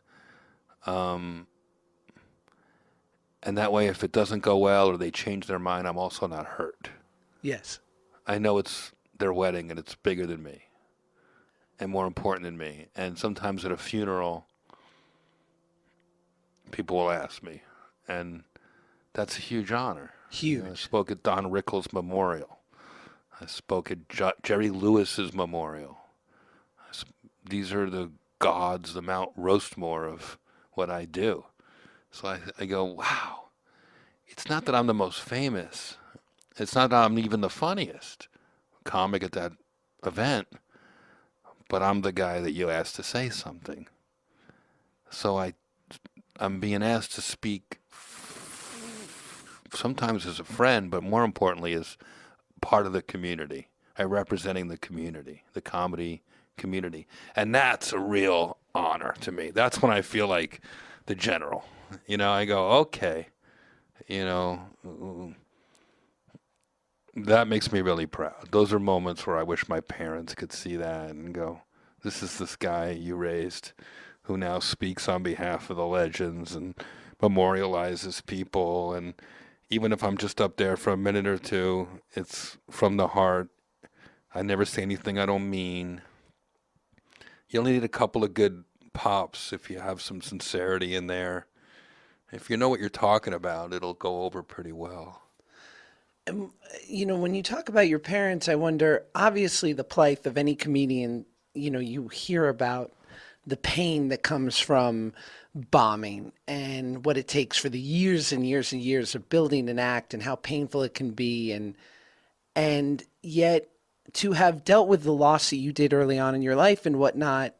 And that way, if it doesn't go well or they change their mind, I'm also not hurt. Yes. I know it's their wedding and it's bigger than me and more important than me. And sometimes at a funeral, people will ask me, and that's a huge honor. Huge. I spoke at Don Rickles' memorial. I spoke at Jerry Lewis's memorial. These are the gods, the Mount Roastmore of what I do. So I go, wow, it's not that I'm the most famous. It's not that I'm even the funniest comic at that event, but I'm the guy that you asked to say something. So I'm being asked to speak sometimes as a friend, but more importantly as part of the community. I'm representing the community, the comedy community. And that's a real honor to me. That's when I feel like the general. I go, okay, that makes me really proud. Those are moments where I wish my parents could see that and go, this guy you raised who now speaks on behalf of the legends and memorializes people. And even if I'm just up there for a minute or two, it's from the heart. I never say anything I don't mean. You only need a couple of good pops if you have some sincerity in there. If you know what you're talking about, it'll go over pretty well. When you talk about your parents, I wonder, obviously the plight of any comedian, you hear about the pain that comes from bombing and what it takes for the years and years and years of building an act and how painful it can be. And yet to have dealt with the loss that you did early on in your life and whatnot,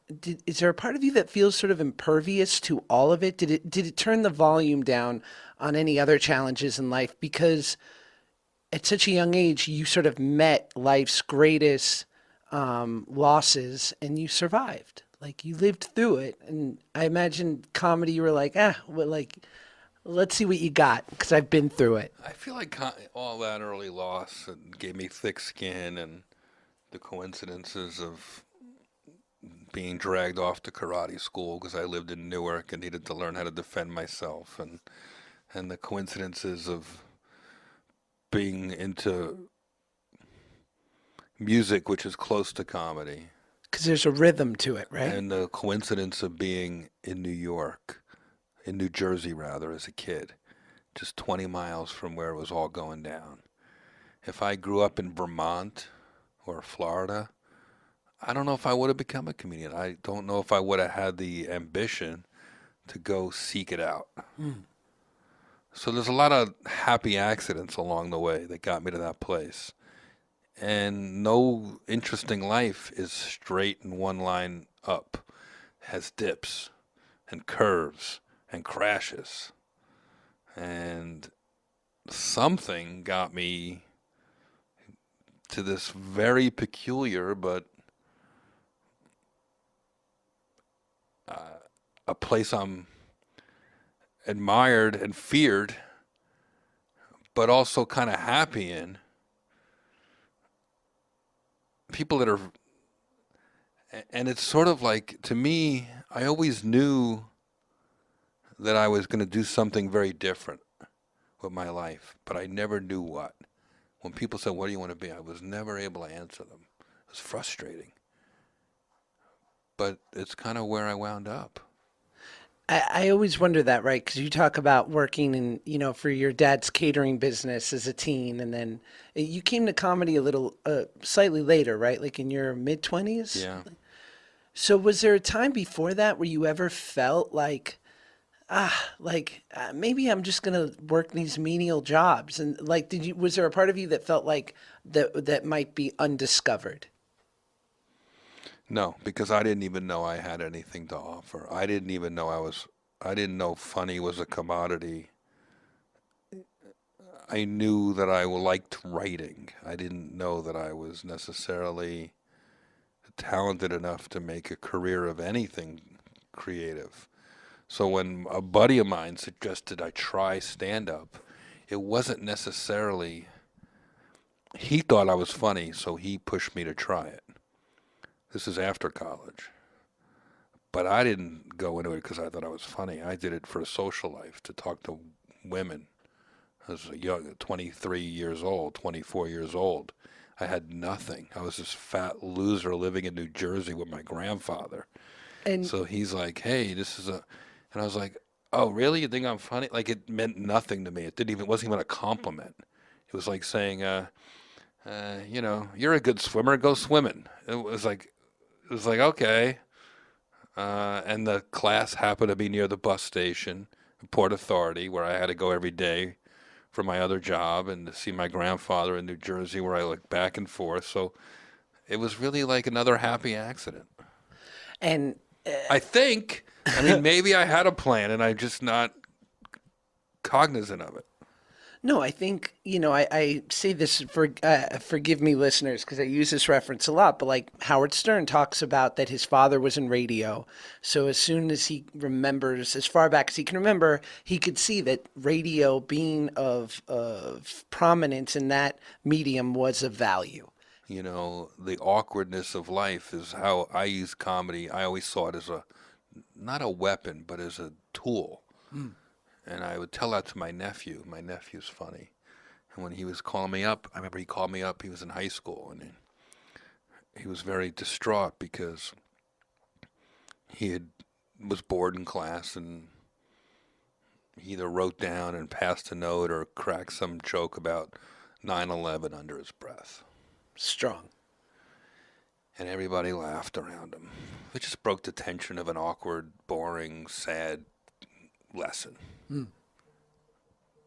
is there a part of you that feels sort of impervious to all of it? Did it turn the volume down on any other challenges in life? Because at such a young age, you sort of met life's greatest losses and you survived. Like you lived through it. And I imagine comedy, you were like, let's see what you got, because I've been through it. I feel like all that early loss gave me thick skin, and the coincidences of being dragged off to karate school because I lived in Newark and needed to learn how to defend myself, and the coincidences of being into music, which is close to comedy. Because there's a rhythm to it, right? And the coincidence of being in New Jersey rather, as a kid, just 20 miles from where it was all going down. If I grew up in Vermont or Florida, I don't know if I would have become a comedian. I don't know if I would have had the ambition to go seek it out. So there's a lot of happy accidents along the way that got me to that place. And no interesting life is straight in one line up. It has dips and curves and crashes. And something got me to this very peculiar but a place I'm admired and feared, but also kind of happy in. People that are, and it's sort of like, to me, I always knew that I was going to do something very different with my life, but I never knew what. When people said, "What do you want to be?" I was never able to answer them. It was frustrating. But it's kind of where I wound up. I always wonder that, right? Because you talk about working in, for your dad's catering business as a teen, and then you came to comedy a little, slightly later, right? Like in your mid 20s? Yeah. So was there a time before that where you ever felt like, maybe I'm just gonna work these menial jobs? And like, was there a part of you that felt like that might be undiscovered? No, because I didn't even know I had anything to offer. I didn't know funny was a commodity. I knew that I liked writing. I didn't know that I was necessarily talented enough to make a career of anything creative. So when a buddy of mine suggested I try stand up, it wasn't necessarily, he thought I was funny, so he pushed me to try it. This is after college. But I didn't go into it because I thought I was funny. I did it for a social life, to talk to women. I was a young, 23 years old, 24 years old. I had nothing. I was this fat loser living in New Jersey with my grandfather. And So he's like, "Hey, this is a," and I was like, "Oh, really? You think I'm funny?" Like, it meant nothing to me. It wasn't even a compliment. It was like saying, "You're a good swimmer. Go swimming." It was like, okay. And the class happened to be near the bus station, Port Authority, where I had to go every day for my other job, and to see my grandfather in New Jersey, where I looked back and forth. So it was really like another happy accident. and I think. I mean, maybe I had a plan and I'm just not cognizant of it. No, I think, I say this forgive me, listeners, because I use this reference a lot, but like Howard Stern talks about that his father was in radio. So as soon as he remembers, as far back as he can remember, he could see that radio being of prominence in that medium was of value. The awkwardness of life is how I use comedy. I always saw it as not a weapon, but as a tool. And I would tell that to my nephew. My nephew's funny. And when he was calling me up, I remember he called me up. He was in high school, and he was very distraught because was bored in class, and he either wrote down and passed a note or cracked some joke about 9/11 under his breath. Strong. And everybody laughed around him. It just broke the tension of an awkward, boring, sad lesson.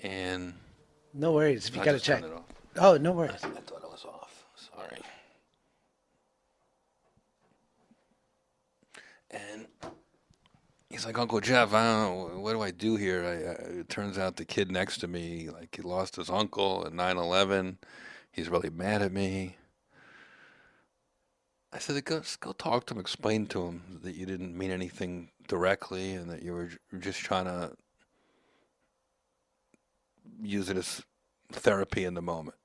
And No worries. If you I got to just check. turned it off. Oh, no worries. I thought it was off. Sorry. And he's like, "Uncle Jeff, I don't know, what do I do here?" It turns out the kid next to me, like, he lost his uncle at 9/11. He's really mad at me. I said, just go talk to him, explain to him that you didn't mean anything directly and that you were just trying to use it as therapy in the moment.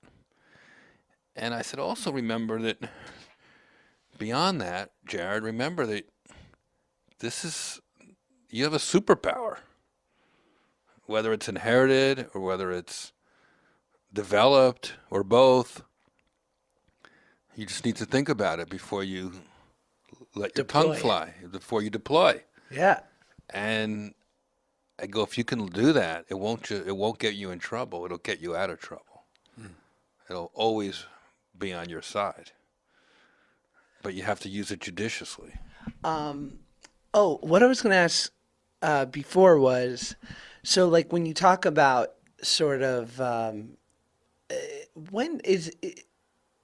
And I said, also remember that beyond that, Jared, remember that you have a superpower, whether it's inherited or whether it's developed or both. You just need to think about it before you let your tongue fly, before you deploy. Yeah. And I go, if you can do that, it won't get you in trouble. It'll get you out of trouble. It'll always be on your side. But you have to use it judiciously. Oh, what I was going to ask before was, so like when you talk about sort of when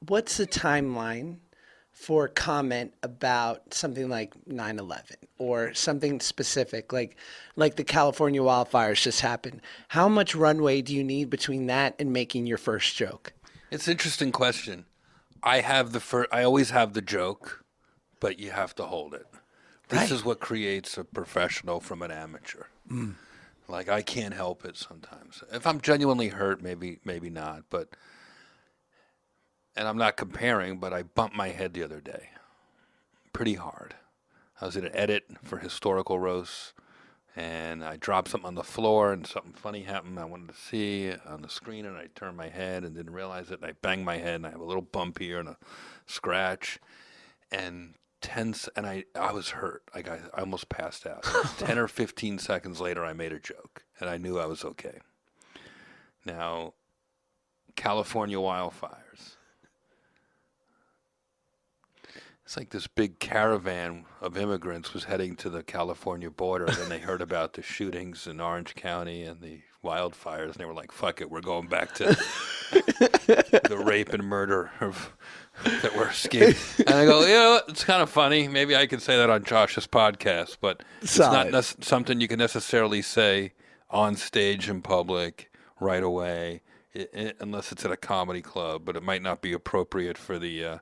what's the timeline for comment about something like 9/11 or something specific like the California wildfires just happened? How much runway do you need between that and making your first joke? It's an interesting question. I always have the joke, but you have to hold it. This Right. is what creates a professional from an amateur. Like I can't help it sometimes. If I'm genuinely hurt, maybe not, but and I'm not comparing, but I bumped my head the other day pretty hard. I was in an edit for historical roasts, and I dropped something on the floor, and something funny happened. I wanted to see on the screen, and I turned my head and didn't realize it. And I banged my head, and I have a little bump here and a scratch, and I was hurt. Like I almost passed out. 10 or 15 seconds later, I made a joke, and I knew I was okay. Now, California wildfires. It's like this big caravan of immigrants was heading to the California border. Then they heard about the shootings in Orange County and the wildfires, and they were like, "Fuck it, we're going back to the rape and murder of that we're escaping." And I go, it's kind of funny. Maybe I can say that on Josh's podcast, but it's not something you can necessarily say on stage in public right away, unless it's at a comedy club. But it might not be appropriate for the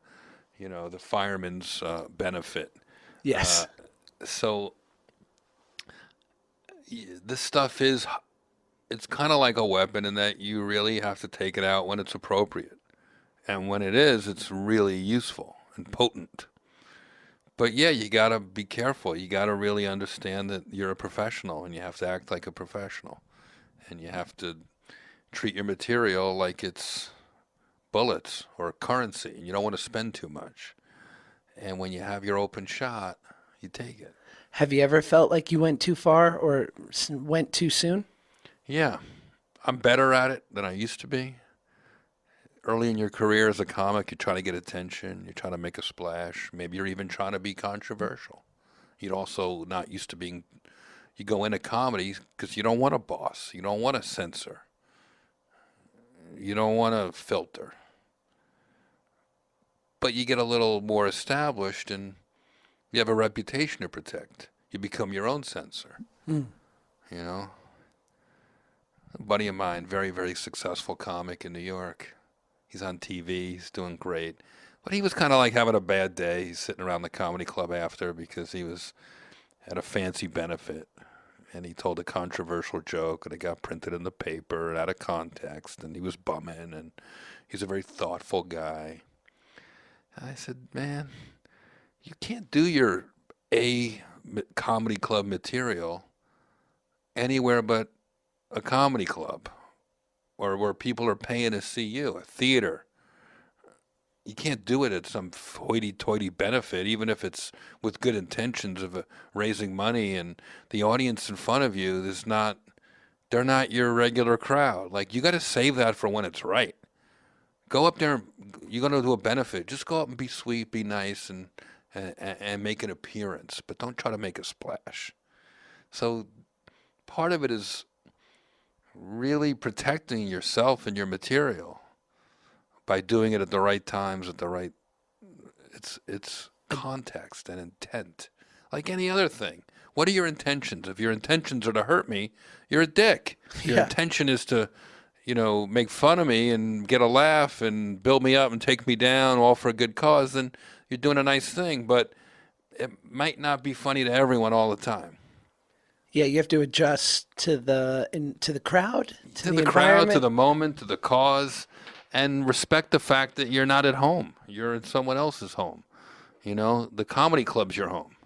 the fireman's benefit. Yes. So this stuff it's kind of like a weapon in that you really have to take it out when it's appropriate. And when it is, it's really useful and potent. But yeah, you got to be careful. You got to really understand that you're a professional and you have to act like a professional. And you have to treat your material like it's bullets or currency. You don't want to spend too much. And when you have your open shot, you take it. Have you ever felt like you went too far or went too soon? Yeah. I'm better at it than I used to be. Early in your career as a comic, you try to get attention. You try to make a splash. Maybe you're even trying to be controversial. You're also not used to being... You go into comedy because you don't want a boss. You don't want a censor. You don't want to filter. But you get a little more established and you have a reputation to protect. You become your own censor. You know? A buddy of mine, very, very successful comic in New York. He's on TV. He's doing great. But he was kind of like having a bad day. He's sitting around the comedy club after because he was at a fancy benefit. And he told a controversial joke, and it got printed in the paper and out of context, and he was bumming, and he's a very thoughtful guy. And I said, man, you can't do your comedy club material anywhere but a comedy club or where people are paying to see you, a theater. You can't do it at some hoity-toity benefit, even if it's with good intentions of raising money and the audience in front of you they're not your regular crowd. Like, you got to save that for when it's right. Go up there, you're going to do a benefit. Just go up and be sweet, be nice, and make an appearance, but don't try to make a splash. So part of it is really protecting yourself and your material by doing it at the right times, at the right, it's context and intent, like any other thing. What are your intentions? If your intentions are to hurt me, you're a dick. Your intention is to, make fun of me and get a laugh and build me up and take me down, all for a good cause, then you're doing a nice thing, but it might not be funny to everyone all the time. Yeah, you have to adjust to the crowd, to the crowd, to the moment, to the cause. And respect the fact that you're not at home. You're in someone else's home. The comedy club's your home.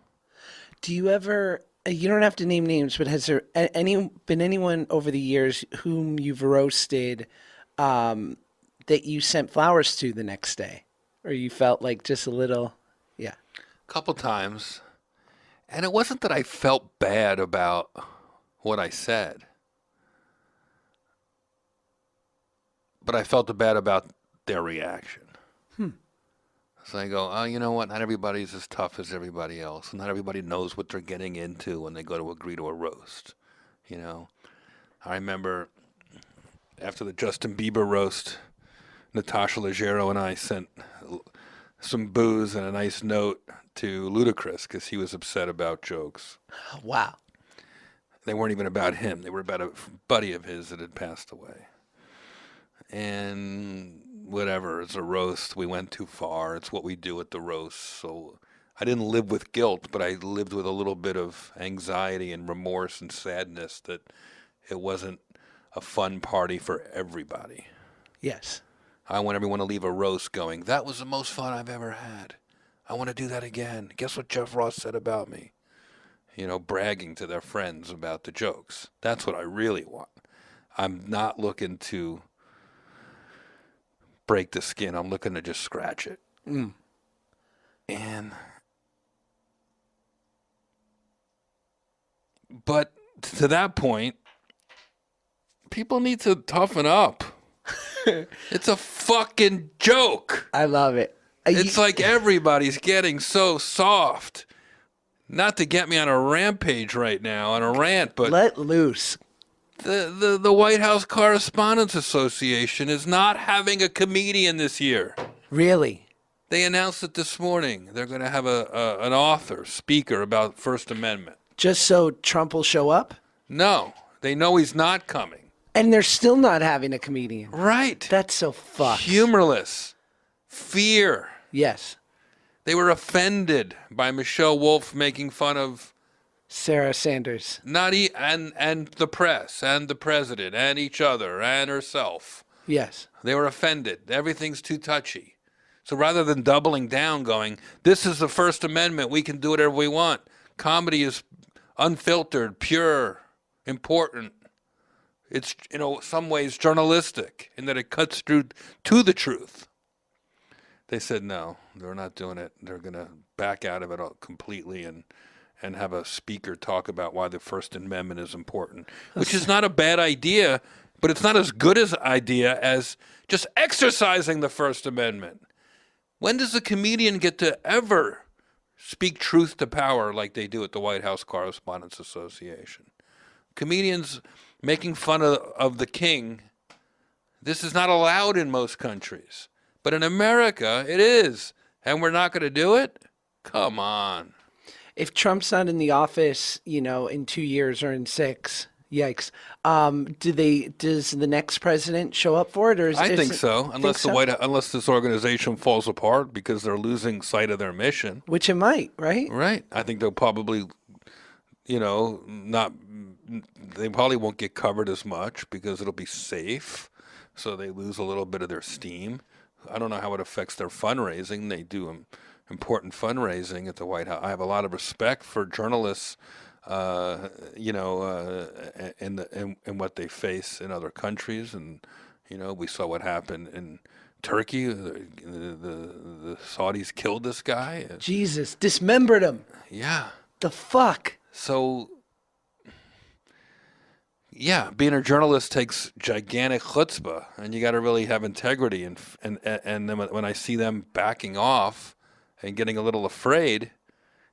Do you ever, you don't have to name names, but has there been anyone over the years whom you've roasted that you sent flowers to the next day? Or you felt like just a little, yeah. A couple times. And it wasn't that I felt bad about what I said. But I felt bad about their reaction. So I go, you know what? Not everybody's as tough as everybody else. Not everybody knows what they're getting into when they go to agree to a roast. I remember after the Justin Bieber roast, Natasha Leggero and I sent some booze and a nice note to Ludacris because he was upset about jokes. Wow. They weren't even about him. They were about a buddy of his that had passed away. And whatever, it's a roast. We went too far. It's what we do at the roast. So I didn't live with guilt, but I lived with a little bit of anxiety and remorse and sadness that it wasn't a fun party for everybody. Yes. I want everyone to leave a roast going, that was the most fun I've ever had. I want to do that again. Guess what Jeff Ross said about me? You know, bragging to their friends about the jokes. That's what I really want. I'm not looking to break the skin. I'm looking to just scratch it. Mm. And but to that point, people need to toughen up. It's a fucking joke. I love it. It's like everybody's getting so soft. Not to get me on a rampage right now, on a rant, but let loose. The White House Correspondents Association is not having a comedian this year. Really? They announced it this morning. They're going to have an author, speaker about First Amendment. Just so Trump will show up? No, they know he's not coming. And they're still not having a comedian. Right. That's so fucked. Humorless. Fear. Yes. They were offended by Michelle Wolf making fun of Sarah Sanders. And the press and the president and each other and herself. Yes. They were offended. Everything's too touchy. So rather than doubling down going, this is the First Amendment, we can do whatever we want. Comedy is unfiltered, pure, important. It's, some ways journalistic in that it cuts through to the truth. They said no, they're not doing it. They're going to back out of it completely and have a speaker talk about why the First Amendment is important, which is not a bad idea, but it's not as good as idea as just exercising the First Amendment. When does a comedian get to ever speak truth to power like they do at the White House Correspondents Association? Comedians making fun of the king, this is not allowed in most countries. But in America, it is. And we're not going to do it? Come on. If Trump's not in the office, in 2 years or in 6, yikes. Does the next president show up for it? I think so, unless this organization falls apart because they're losing sight of their mission. Which it might, right? Right. I think they'll probably, they probably won't get covered as much because it'll be safe. So they lose a little bit of their steam. I don't know how it affects their fundraising. They do important fundraising at the White House. I have a lot of respect for journalists, and what they face in other countries. And, we saw what happened in Turkey. The Saudis killed this guy. Jesus, dismembered him. Yeah. The fuck? So, yeah, being a journalist takes gigantic chutzpah, and you got to really have integrity. And then when I see them backing off and getting a little afraid,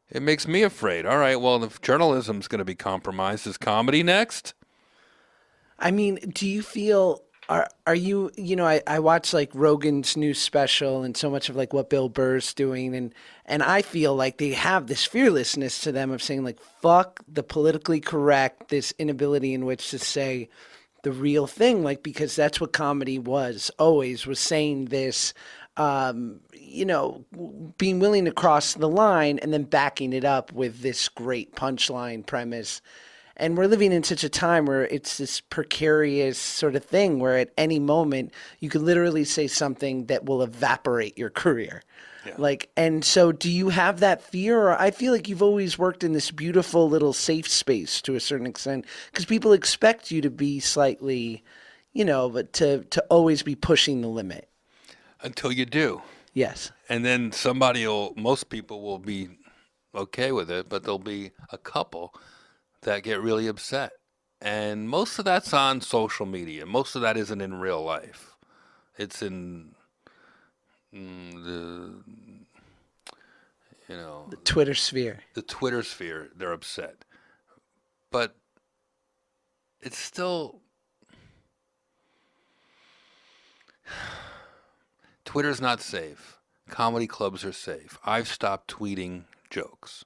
it makes me afraid. All right, well, if journalism's going to be compromised, is comedy next? I mean, do you feel are you I watch like Rogan's new special and so much of like what Bill Burr's doing and I feel like they have this fearlessness to them of saying like fuck the politically correct, this inability in which to say the real thing, like because that's what comedy was saying this being willing to cross the line and then backing it up with this great punchline premise. And we're living in such a time where it's this precarious sort of thing where at any moment you could literally say something that will evaporate your career. Yeah. And so do you have that fear? Or I feel like you've always worked in this beautiful little safe space to a certain extent because people expect you to be slightly, but to always be pushing the limit. Until you do. Yes. And then most people will be okay with it, but there'll be a couple that get really upset. And most of that's on social media. Most of that isn't in real life. It's in the Twitter sphere. The Twitter sphere, they're upset. But it's still... Twitter's not safe. comedy clubs are safe. I've stopped tweeting jokes.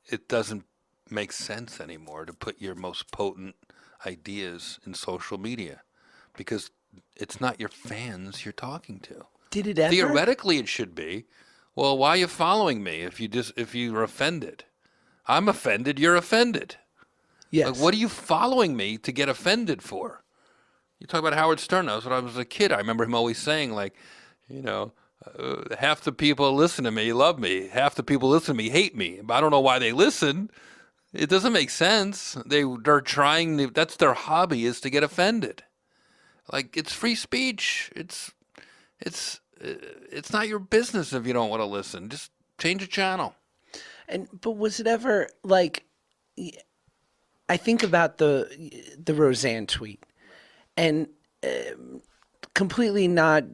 It doesn't make sense anymore to put your most potent ideas in social media because it's not your fans you're talking to. Did it ever? Theoretically, it should be. Well, why are you following me if you're offended? I'm offended. You're offended. Yes. Like, what are you following me to get offended for? You talk about Howard Stern. That was when I was a kid. I remember him always saying, like, you know, half the people listen to me love me. Half the people listen to me hate me. But I don't know why they listen. It doesn't make sense. They're trying to. That's their hobby, is to get offended. Like, it's free speech. It's not your business if you don't want to listen. Just change the channel. But was it ever like? I think about the Roseanne tweet, and completely not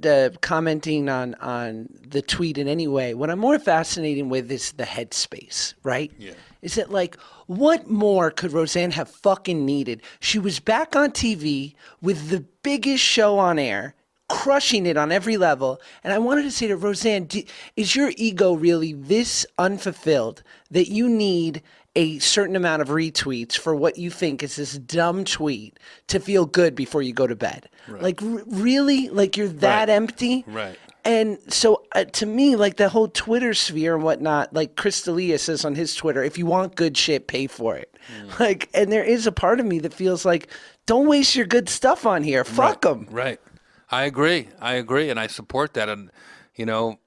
commenting on the tweet in any way. What I'm more fascinated with is the headspace, right? Yeah. Is it like, what more could Roseanne have fucking needed? She was back on TV with the biggest show on air, crushing it on every level. And I wanted to say to Roseanne, is your ego really this unfulfilled that you need a certain amount of retweets for what you think is this dumb tweet to feel good before you go to bed? Right. Like, really? Like, you're that empty? Right. And so to me, like the whole Twitter sphere and whatnot, like Chris D'Elia says on his Twitter, if you want good shit, pay for it. Like, and there is a part of me that feels like, don't waste your good stuff on here. Fuck them. Right. I agree. And I support that. And, you know,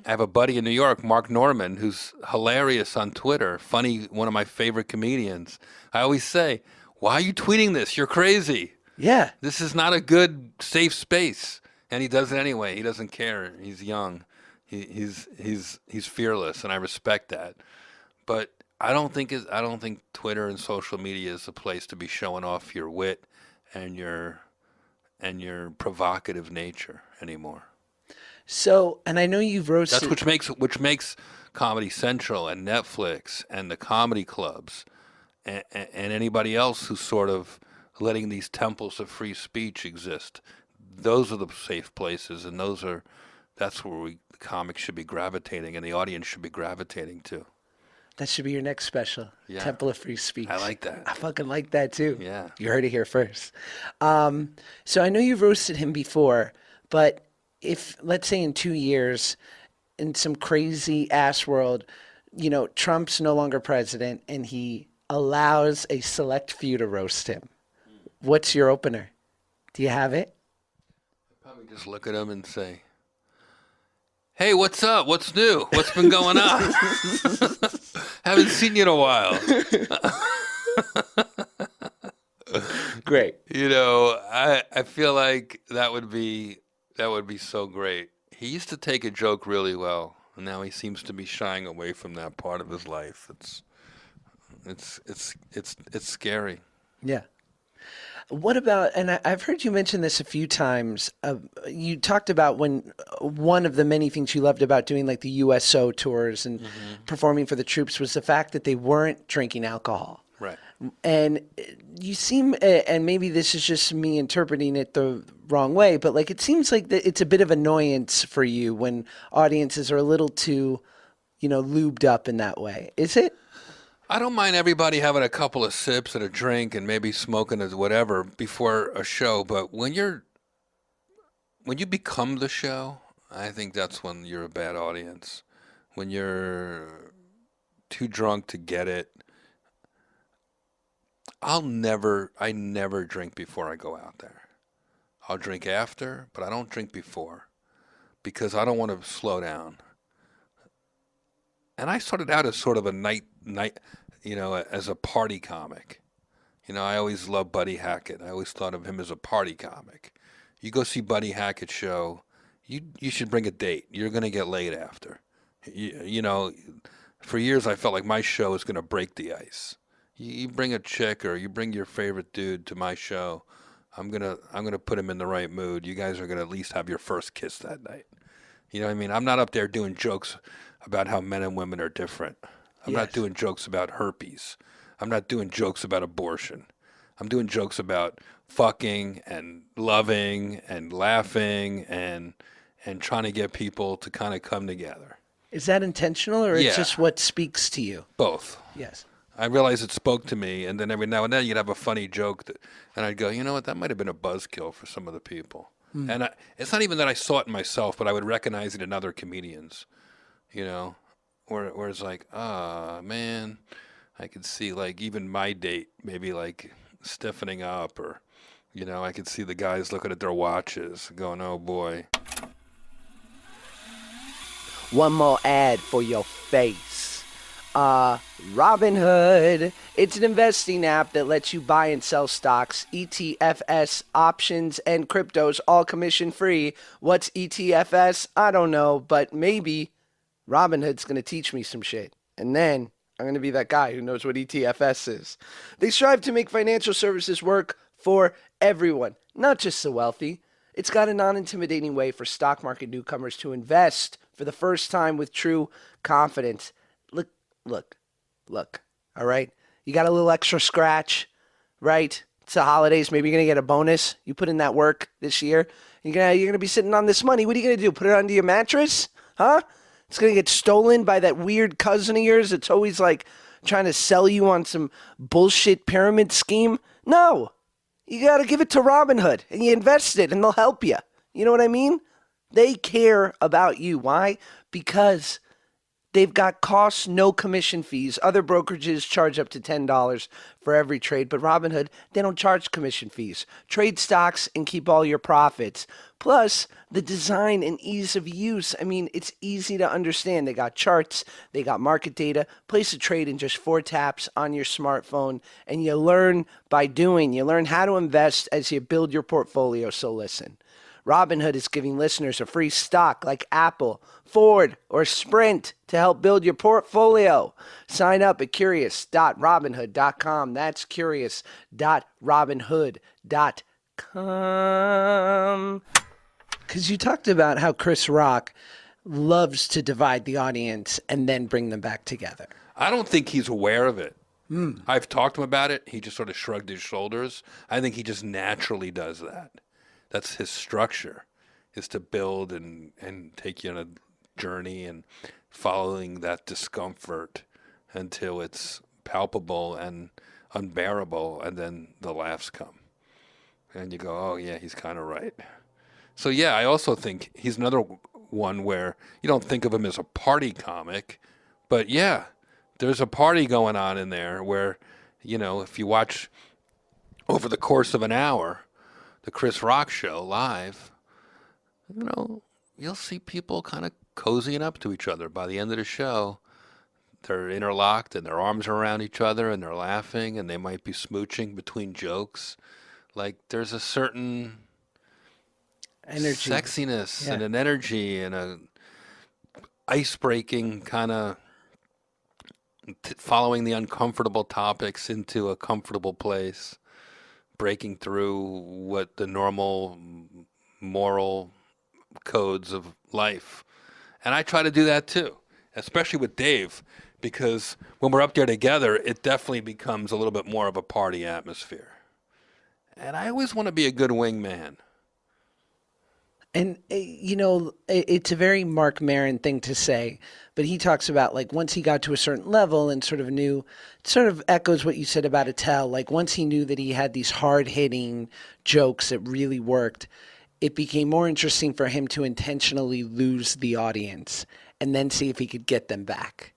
I have a buddy in New York, Mark Norman, who's hilarious on Twitter. Funny, one of my favorite comedians. I always say, why are you tweeting this? You're crazy. Yeah. This is not a good, safe space. And he does it anyway. He doesn't care. He's young. He's fearless, and I respect that. But I don't think Twitter and social media is a place to be showing off your wit and your provocative nature anymore. So, and I know you've roasted. That's which makes Comedy Central and Netflix and the comedy clubs and anybody else who's sort of letting these temples of free speech exist. Those are the safe places, and that's where the comics should be gravitating, and the audience should be gravitating to. That should be your next special. Yeah. Temple of Free Speech. I like that. I fucking like that too. Yeah. You heard it here first. So I know you've roasted him before, but if, let's say in 2 years, in some crazy ass world, you know, Trump's no longer president and he allows a select few to roast him, what's your opener? Do you have it? Probably just look at him and say, "Hey, what's up? What's new? What's been going on? Haven't seen you in a while." Great. You know, I feel like that would be so great. He used to take a joke really well, and now he seems to be shying away from that part of his life. It's scary. Yeah. What about, and I've heard you mention this a few times, you talked about when one of the many things you loved about doing like the USO tours and performing for the troops was the fact that they weren't drinking alcohol. Right. And you seem, and maybe this is just me interpreting it the wrong way, but like it seems like that it's a bit of annoyance for you when audiences are a little too, you know, lubed up in that way. Is it? I don't mind everybody having a couple of sips and a drink and maybe smoking or whatever before a show, but when you become the show, I think that's when you're a bad audience. When you're too drunk to get it. I never drink before I go out there. I'll drink after, but I don't drink before because I don't want to slow down. And I started out as sort of a night, you know, as a party comic. You know, I always loved Buddy Hackett. I always thought of him as a party comic. You go see Buddy Hackett's show, you should bring a date. You're going to get laid after. You know, for years I felt like my show is going to break the ice. You bring a chick or you bring your favorite dude to my show, I'm gonna put him in the right mood. You guys are gonna at least have your first kiss that night. You know what I mean? I'm not up there doing jokes about how men and women are different. I'm not doing jokes about herpes. I'm not doing jokes about abortion. I'm doing jokes about fucking and loving and laughing and and trying to get people to kind of come together. Is that intentional, or it's Yeah. just what speaks to you? Both. Yes. I realized it spoke to me, and then every now and then you'd have a funny joke, and I'd go, you know what, that might have been a buzzkill for some of the people. And it's not even that I saw it in myself, but I would recognize it in other comedians, you know, where it's like, ah, man, I could see like even my date maybe like stiffening up, or, you know, I could see the guys looking at their watches going, oh boy. One more ad for your face. Robinhood. It's an investing app that lets you buy and sell stocks, ETFs, options, and cryptos, all commission free. What's ETFs? I don't know, but maybe Robinhood's going to teach me some shit. And then I'm going to be that guy who knows what ETFs is. They strive to make financial services work for everyone, not just the wealthy. It's got a non-intimidating way for stock market newcomers to invest for the first time with true confidence. Look, all right? You got a little extra scratch, right? It's the holidays. Maybe you're going to get a bonus. You put in that work this year. You're gonna be sitting on this money. What are you going to do? Put it under your mattress? Huh? It's going to get stolen by that weird cousin of yours that's always like trying to sell you on some bullshit pyramid scheme? No. You got to give it to Robinhood, and you invest it, and they'll help you. You know what I mean? They care about you. Why? Because they've got costs, no commission fees. Other brokerages charge up to $10 for every trade, but Robinhood, they don't charge commission fees. Trade stocks and keep all your profits. Plus, the design and ease of use. I mean, it's easy to understand. They got charts, they got market data. Place a trade in just 4 taps on your smartphone, and you learn by doing. You learn how to invest as you build your portfolio. So listen. Robinhood is giving listeners a free stock like Apple, Ford, or Sprint to help build your portfolio. Sign up at curious.robinhood.com. That's curious.robinhood.com. Because you talked about how Chris Rock loves to divide the audience and then bring them back together. I don't think he's aware of it. I've talked to him about it. He just sort of shrugged his shoulders. I think he just naturally does that. That's his structure, is to build and take you on a journey and following that discomfort until it's palpable and unbearable, and then the laughs come. And you go, oh, yeah, he's kind of right. So, yeah, I also think he's another one where you don't think of him as a party comic, but, yeah, there's a party going on in there where, you know, if you watch over the course of an hour the Chris Rock show live, you know, you'll see people kind of cozying up to each other. By the end of the show, they're interlocked and their arms are around each other and they're laughing and they might be smooching between jokes. Like there's a certain Energy. sexiness Yeah. and an energy and a ice-breaking kind of following the uncomfortable topics into a comfortable place, breaking through what the normal moral codes of life. And I try to do that too, especially with Dave, because when we're up there together, it definitely becomes a little bit more of a party atmosphere. And I always want to be a good wingman. And, you know, it's a very Mark Maron thing to say, but he talks about, like, once he got to a certain level and sort of knew, sort of echoes what you said about Attell, like, once he knew that he had these hard-hitting jokes that really worked, it became more interesting for him to intentionally lose the audience and then see if he could get them back.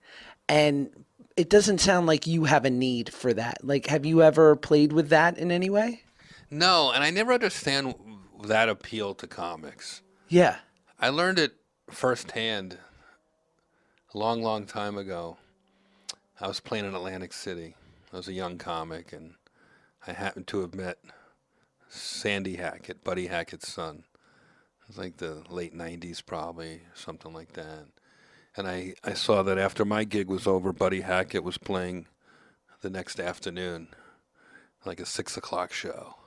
And it doesn't sound like you have a need for that. Like, have you ever played with that in any way? No, and I never understand that appeal to comics. Yeah. I learned it firsthand a long, long time ago. I was playing in Atlantic City. I was a young comic, and I happened to have met Sandy Hackett, Buddy Hackett's son. It was like the late 90s probably, something like that. And I saw that after my gig was over, Buddy Hackett was playing the next afternoon, like a 6 o'clock show.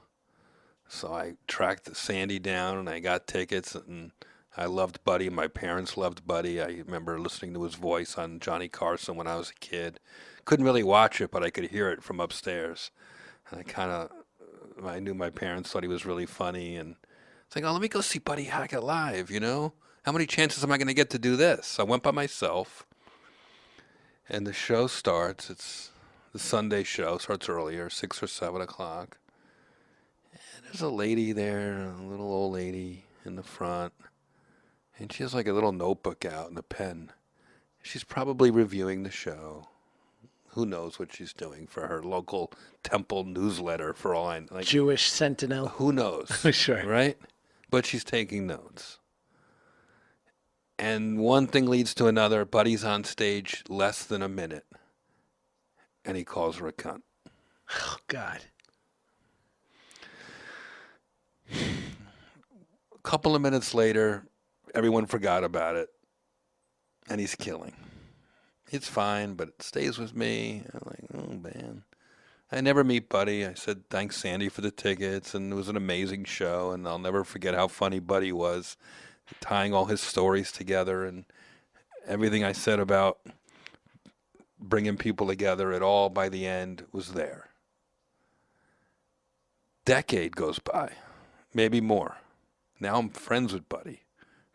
So I tracked Sandy down and I got tickets, and I loved Buddy. My parents loved Buddy. I remember listening to his voice on Johnny Carson when I was a kid. Couldn't really watch it, but I could hear it from upstairs. And I knew my parents thought he was really funny, and it's like, oh, let me go see Buddy Hackett live, you know? How many chances am I going to get to do this? I went by myself, and the show starts. It's the Sunday show, starts earlier, 6 or 7 o'clock. And there's a lady there, a little old lady in the front, and she has like a little notebook out and a pen. She's probably reviewing the show. Who knows what she's doing for her local temple newsletter, for all I know. Like, Jewish Sentinel. who knows? Sure. Right? But she's taking notes. And one thing leads to another. Buddy's on stage less than a minute, and he calls her a cunt. Oh, God. A couple of minutes later, everyone forgot about it, and he's killing. It's fine, but it stays with me. I'm like, oh, man. I never meet Buddy. I said, thanks, Sandy, for the tickets, and it was an amazing show, and I'll never forget how funny Buddy was, tying all his stories together, and everything I said about bringing people together, it all, by the end, was there. Decade goes by, maybe more. Now I'm friends with Buddy.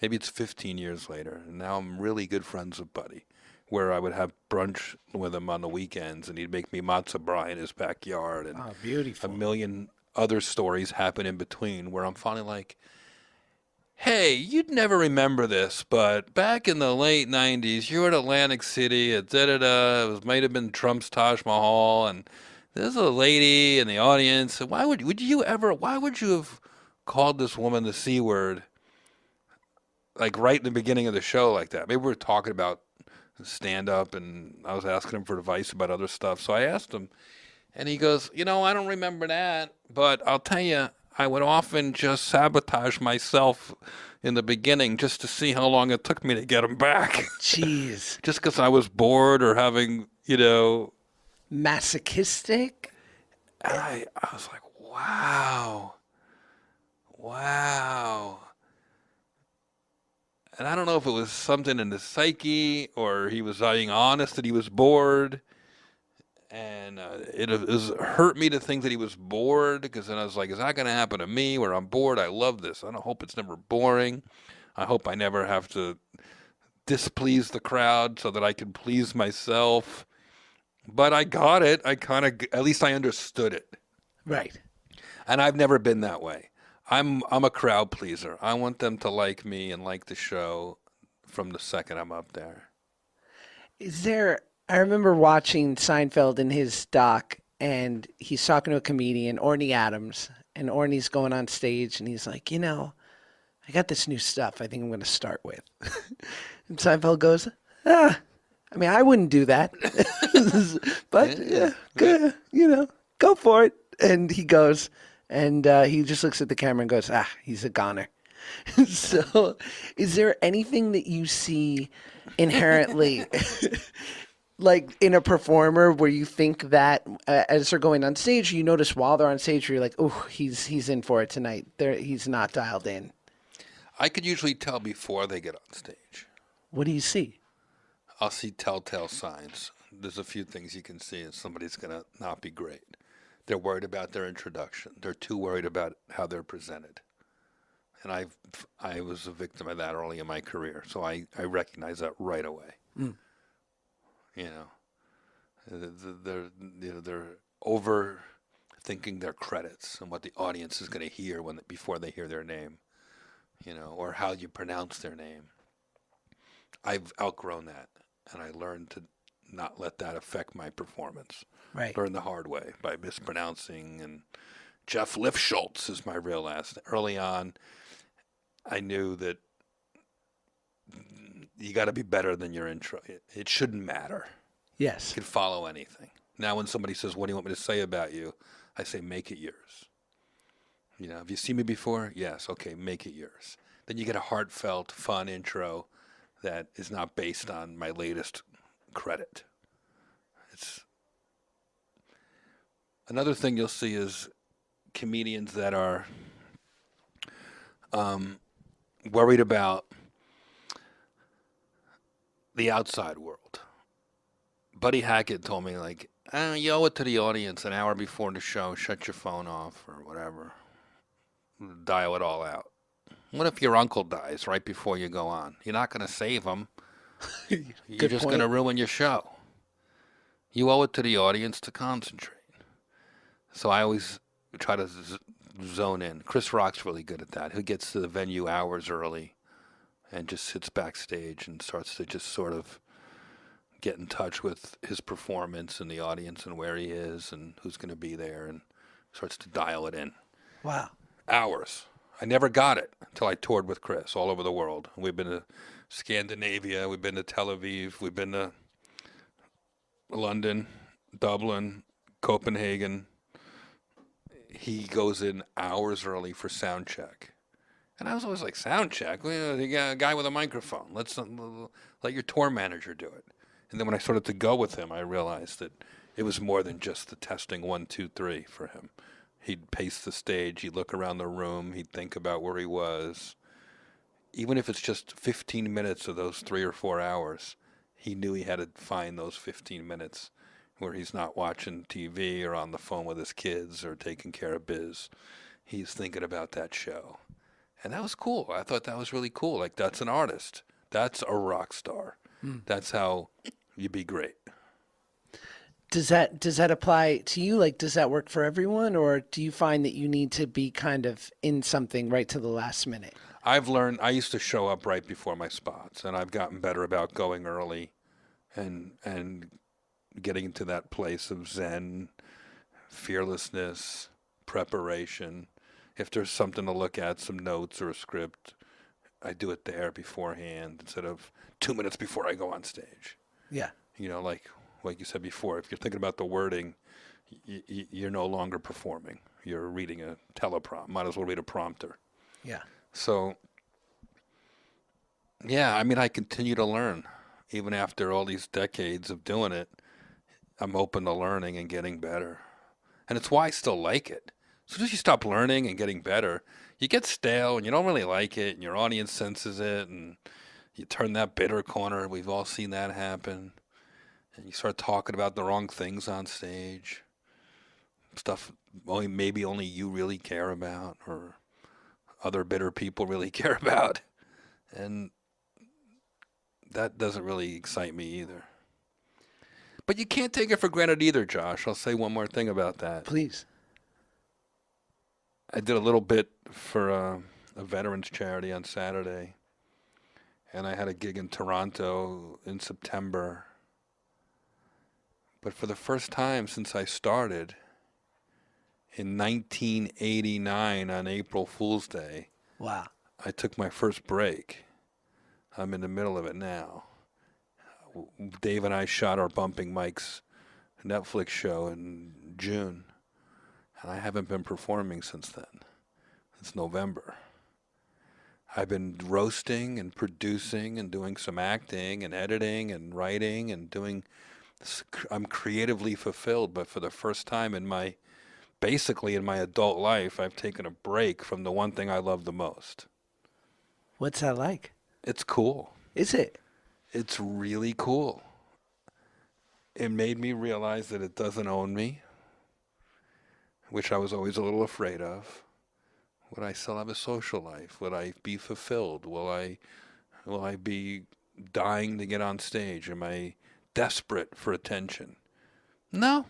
Maybe it's 15 years later, and now I'm really good friends with Buddy, where I would have brunch with him on the weekends, and he'd make me matzo brie in his backyard, and beautiful. a million other stories happen in between, where I'm finally like, hey, you'd never remember this, but back in the late 90s, you were at Atlantic City at da-da-da, might have been Trump's Taj Mahal, and there's a lady in the audience. Why would you have called this woman the C word, like right in the beginning of the show like that? Maybe we were talking about stand-up, and I was asking him for advice about other stuff. So I asked him, and he goes, I don't remember that, but I'll tell you, I would often just sabotage myself in the beginning just to see how long it took me to get him back. Jeez. Just because I was bored or having, Masochistic? And I was like, wow. And I don't know if it was something in his psyche or he was being honest that he was bored. And it hurt me to think that he was bored, because then I was like, is that going to happen to me where I'm bored? I love this. I don't hope it's never boring. I hope I never have to displease the crowd so that I can please myself. But I got it. At least I understood it. Right. And I've never been that way. I'm a crowd pleaser. I want them to like me and like the show from the second I'm up there. I remember watching Seinfeld in his doc, and he's talking to a comedian, Orny Adams, and Orny's going on stage, and he's like, I got this new stuff I think I'm going to start with. And Seinfeld goes, I wouldn't do that. But, good, go for it. And he goes, and he just looks at the camera and goes, he's a goner. So is there anything that you see inherently like in a performer where you think that as they're going on stage, you notice while they're on stage, where you're like, oh, he's in for it tonight. He's not dialed in. I could usually tell before they get on stage. What do you see? I'll see telltale signs. There's a few things you can see, and somebody's going to not be great. They're worried about their introduction. They're too worried about how they're presented. And I was a victim of that early in my career, so I recognize that right away. Mm. They're overthinking their credits and what the audience is going to hear before they hear their name, or how you pronounce their name. I've outgrown that, and I learned to not let that affect my performance. Right. Learn the hard way by mispronouncing. And Jeff Lifschultz is my real last. Early on, I knew that you got to be better than your intro. It shouldn't matter. Yes. You can follow anything. Now when somebody says, what do you want me to say about you? I say, make it yours. Have you seen me before? Yes. Okay, make it yours. Then you get a heartfelt, fun intro that is not based on my latest credit. Another thing you'll see is comedians that are worried about the outside world. Buddy Hackett told me, like, you owe it to the audience an hour before the show, shut your phone off or whatever. Dial it all out. What if your uncle dies right before you go on? You're not going to save him. You're Good just going to point. ruin your show. You owe it to the audience to concentrate. So I always try to zone in. Chris Rock's really good at that. He gets to the venue hours early and just sits backstage and starts to just sort of get in touch with his performance and the audience and where he is and who's going to be there and starts to dial it in. Wow. Hours. I never got it until I toured with Chris all over the world. We've been to Scandinavia, we've been to Tel Aviv, we've been to London, Dublin, Copenhagen. He goes in hours early for sound check. And I was always like, sound check? Well, you got a guy with a microphone. Let your tour manager do it. And then when I started to go with him, I realized that it was more than just the testing 1, 2, 3 for him. He'd pace the stage, he'd look around the room, he'd think about where he was. Even if it's just 15 minutes of those 3 or 4 hours, he knew he had to find those 15 minutes where he's not watching TV or on the phone with his kids or taking care of biz. He's thinking about that show. And that was cool. I thought that was really cool. Like, that's an artist. That's a rock star. That's how you be great. Does that apply to you? Like, does that work for everyone, or do you find that you need to be kind of in something right to the last minute? I've learned, I used to show up right before my spots, and I've gotten better about going early and getting into that place of zen, fearlessness, preparation. If there's something to look at, some notes or a script, I do it there beforehand instead of 2 minutes before I go on stage. Yeah. You know, like you said before, if you're thinking about the wording, you're no longer performing. You're reading a teleprompt. Might as well read a prompter. Yeah. So, yeah, I mean, I continue to learn. Even after all these decades of doing it, I'm open to learning and getting better. And it's why I still like it. As soon as you stop learning and getting better, you get stale and you don't really like it, and your audience senses it, and you turn that bitter corner. We've all seen that happen. And you start talking about the wrong things on stage. Stuff maybe only you really care about or other bitter people really care about. And that doesn't really excite me either. But you can't take it for granted either, Josh. I'll say one more thing about that. Please. I did a little bit for a veterans charity on Saturday, and I had a gig in Toronto in September. But for the first time since I started in 1989 on April Fool's Day, Wow. I took my first break. I'm in the middle of it now. Dave and I shot our Bumping Mics Netflix show in June, and I haven't been performing since then. It's November. I've been roasting and producing and doing some acting and editing and writing and doing. I'm creatively fulfilled, but for the first time basically in my adult life, I've taken a break from the one thing I love the most. What's that like? It's cool. Is it? It's really cool. It made me realize that it doesn't own me, which I was always a little afraid of. Would I still have a social life? Would I be fulfilled? Will I be dying to get on stage? Am I desperate for attention? No.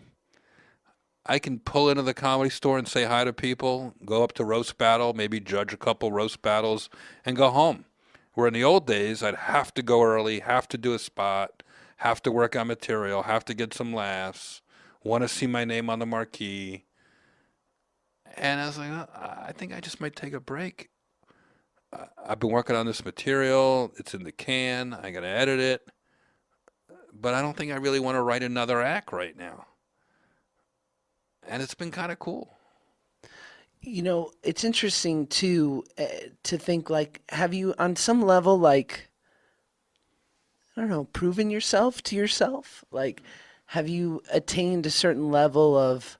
I can pull into the Comedy Store and say hi to people, go up to roast battle, maybe judge a couple roast battles, and go home. Where in the old days, I'd have to go early, have to do a spot, have to work on material, have to get some laughs, want to see my name on the marquee. And I was like, I think I just might take a break. I've been working on this material. It's in the can. I got to edit it. But I don't think I really want to write another act right now. And it's been kind of cool. You know, it's interesting too to think like, have you on some level like, I don't know, proven yourself to yourself? Like, have you attained a certain level of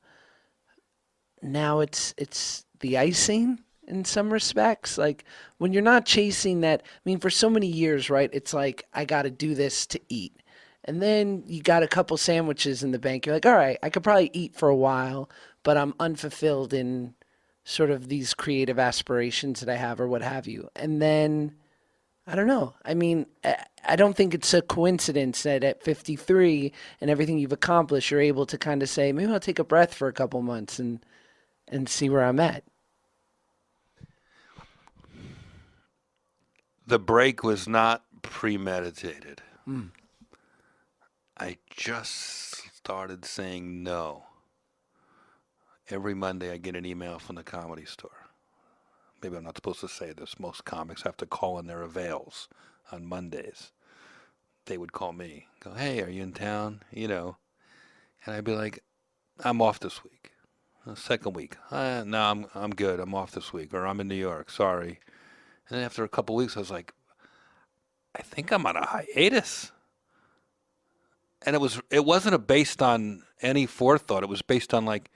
now it's the icing in some respects? Like when you're not chasing that, I mean, for so many years, right? It's like, I got to do this to eat. And then you got a couple sandwiches in the bank. You're like, all right, I could probably eat for a while, but I'm unfulfilled in sort of these creative aspirations that I have or what have you. And then I don't know. I mean, I don't think it's a coincidence that at 53 and everything you've accomplished, you're able to kind of say, maybe I'll take a breath for a couple months and see where I'm at. The break was not premeditated. Mm. I just started saying no. Every Monday I get an email from the Comedy Store. Maybe I'm not supposed to say this. Most comics have to call in their avails on Mondays. They would call me, go, hey, are you in town? And I'd be like, I'm off this week. Second week, no, I'm good. I'm off this week, or I'm in New York. Sorry. And then after a couple weeks, I was like, I think I'm on a hiatus. And it wasn't based on any forethought. It was based on like,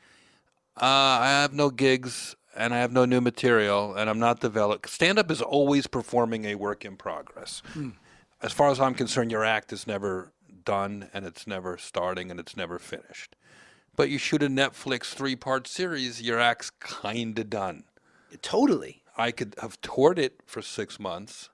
I have no gigs and I have no new material and I'm not developed. Stand up is always performing a work in progress. Mm. As far as I'm concerned, your act is never done and it's never starting and it's never finished. But you shoot a Netflix 3-part series, your act's kind of done. Totally. I could have toured it for 6 months,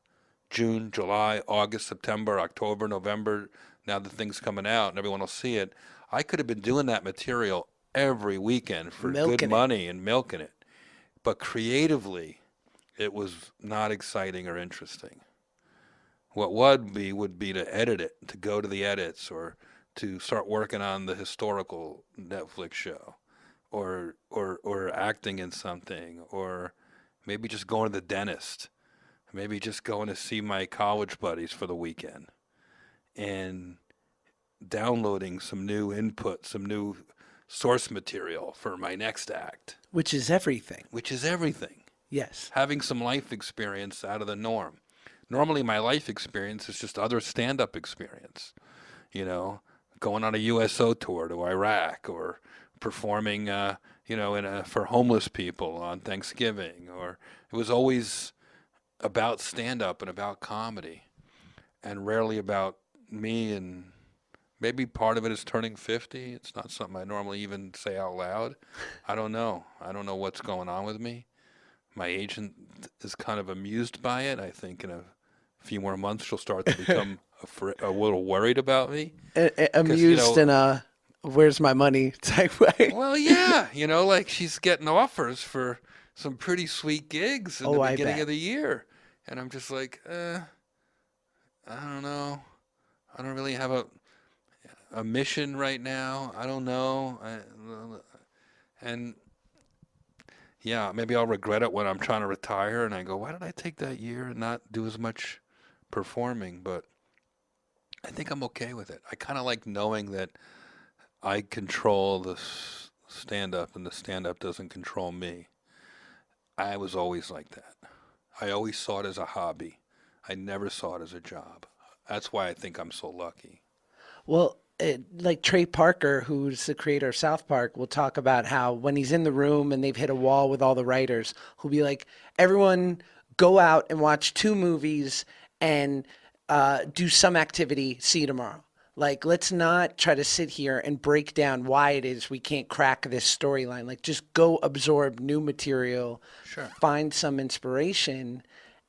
June, July, August, September, October, November. Now the thing's coming out and everyone will see it. I could have been doing that material every weekend for good money and milking it. But creatively, it was not exciting or interesting. What would be to edit it, to go to the edits, or to start working on the historical Netflix show, or acting in something, or maybe just going to the dentist, maybe just going to see my college buddies for the weekend, and downloading some new input, some new source material for my next act. Which is everything. Which is everything. Yes. Having some life experience out of the norm. Normally my life experience is just other stand-up experience. Going on a USO tour to Iraq, or performing, for homeless people on Thanksgiving. Or it was always about stand-up and about comedy, and rarely about me. And maybe part of it is turning 50. It's not something I normally even say out loud. I don't know. I don't know what's going on with me. My agent is kind of amused by it. I think in a few more months she'll start to become a little worried about me. Amused in a where's my money type way. Well, yeah. Like she's getting offers for some pretty sweet gigs in the beginning of the year. And I'm just like, I don't know. I don't really have a mission right now. I don't know. And yeah, maybe I'll regret it when I'm trying to retire and I go, why did I take that year and not do as much performing? But I think I'm okay with it. I kind of like knowing that I control the stand-up and the stand-up doesn't control me. I was always like that. I always saw it as a hobby. I never saw it as a job. That's why I think I'm so lucky. Well, like Trey Parker, who's the creator of South Park, will talk about how when he's in the room and they've hit a wall with all the writers, he'll be like, everyone go out and watch 2 movies and do some activity. See you tomorrow. Like, let's not try to sit here and break down why it is we can't crack this storyline. Like, just go absorb new material, Sure. Find some inspiration.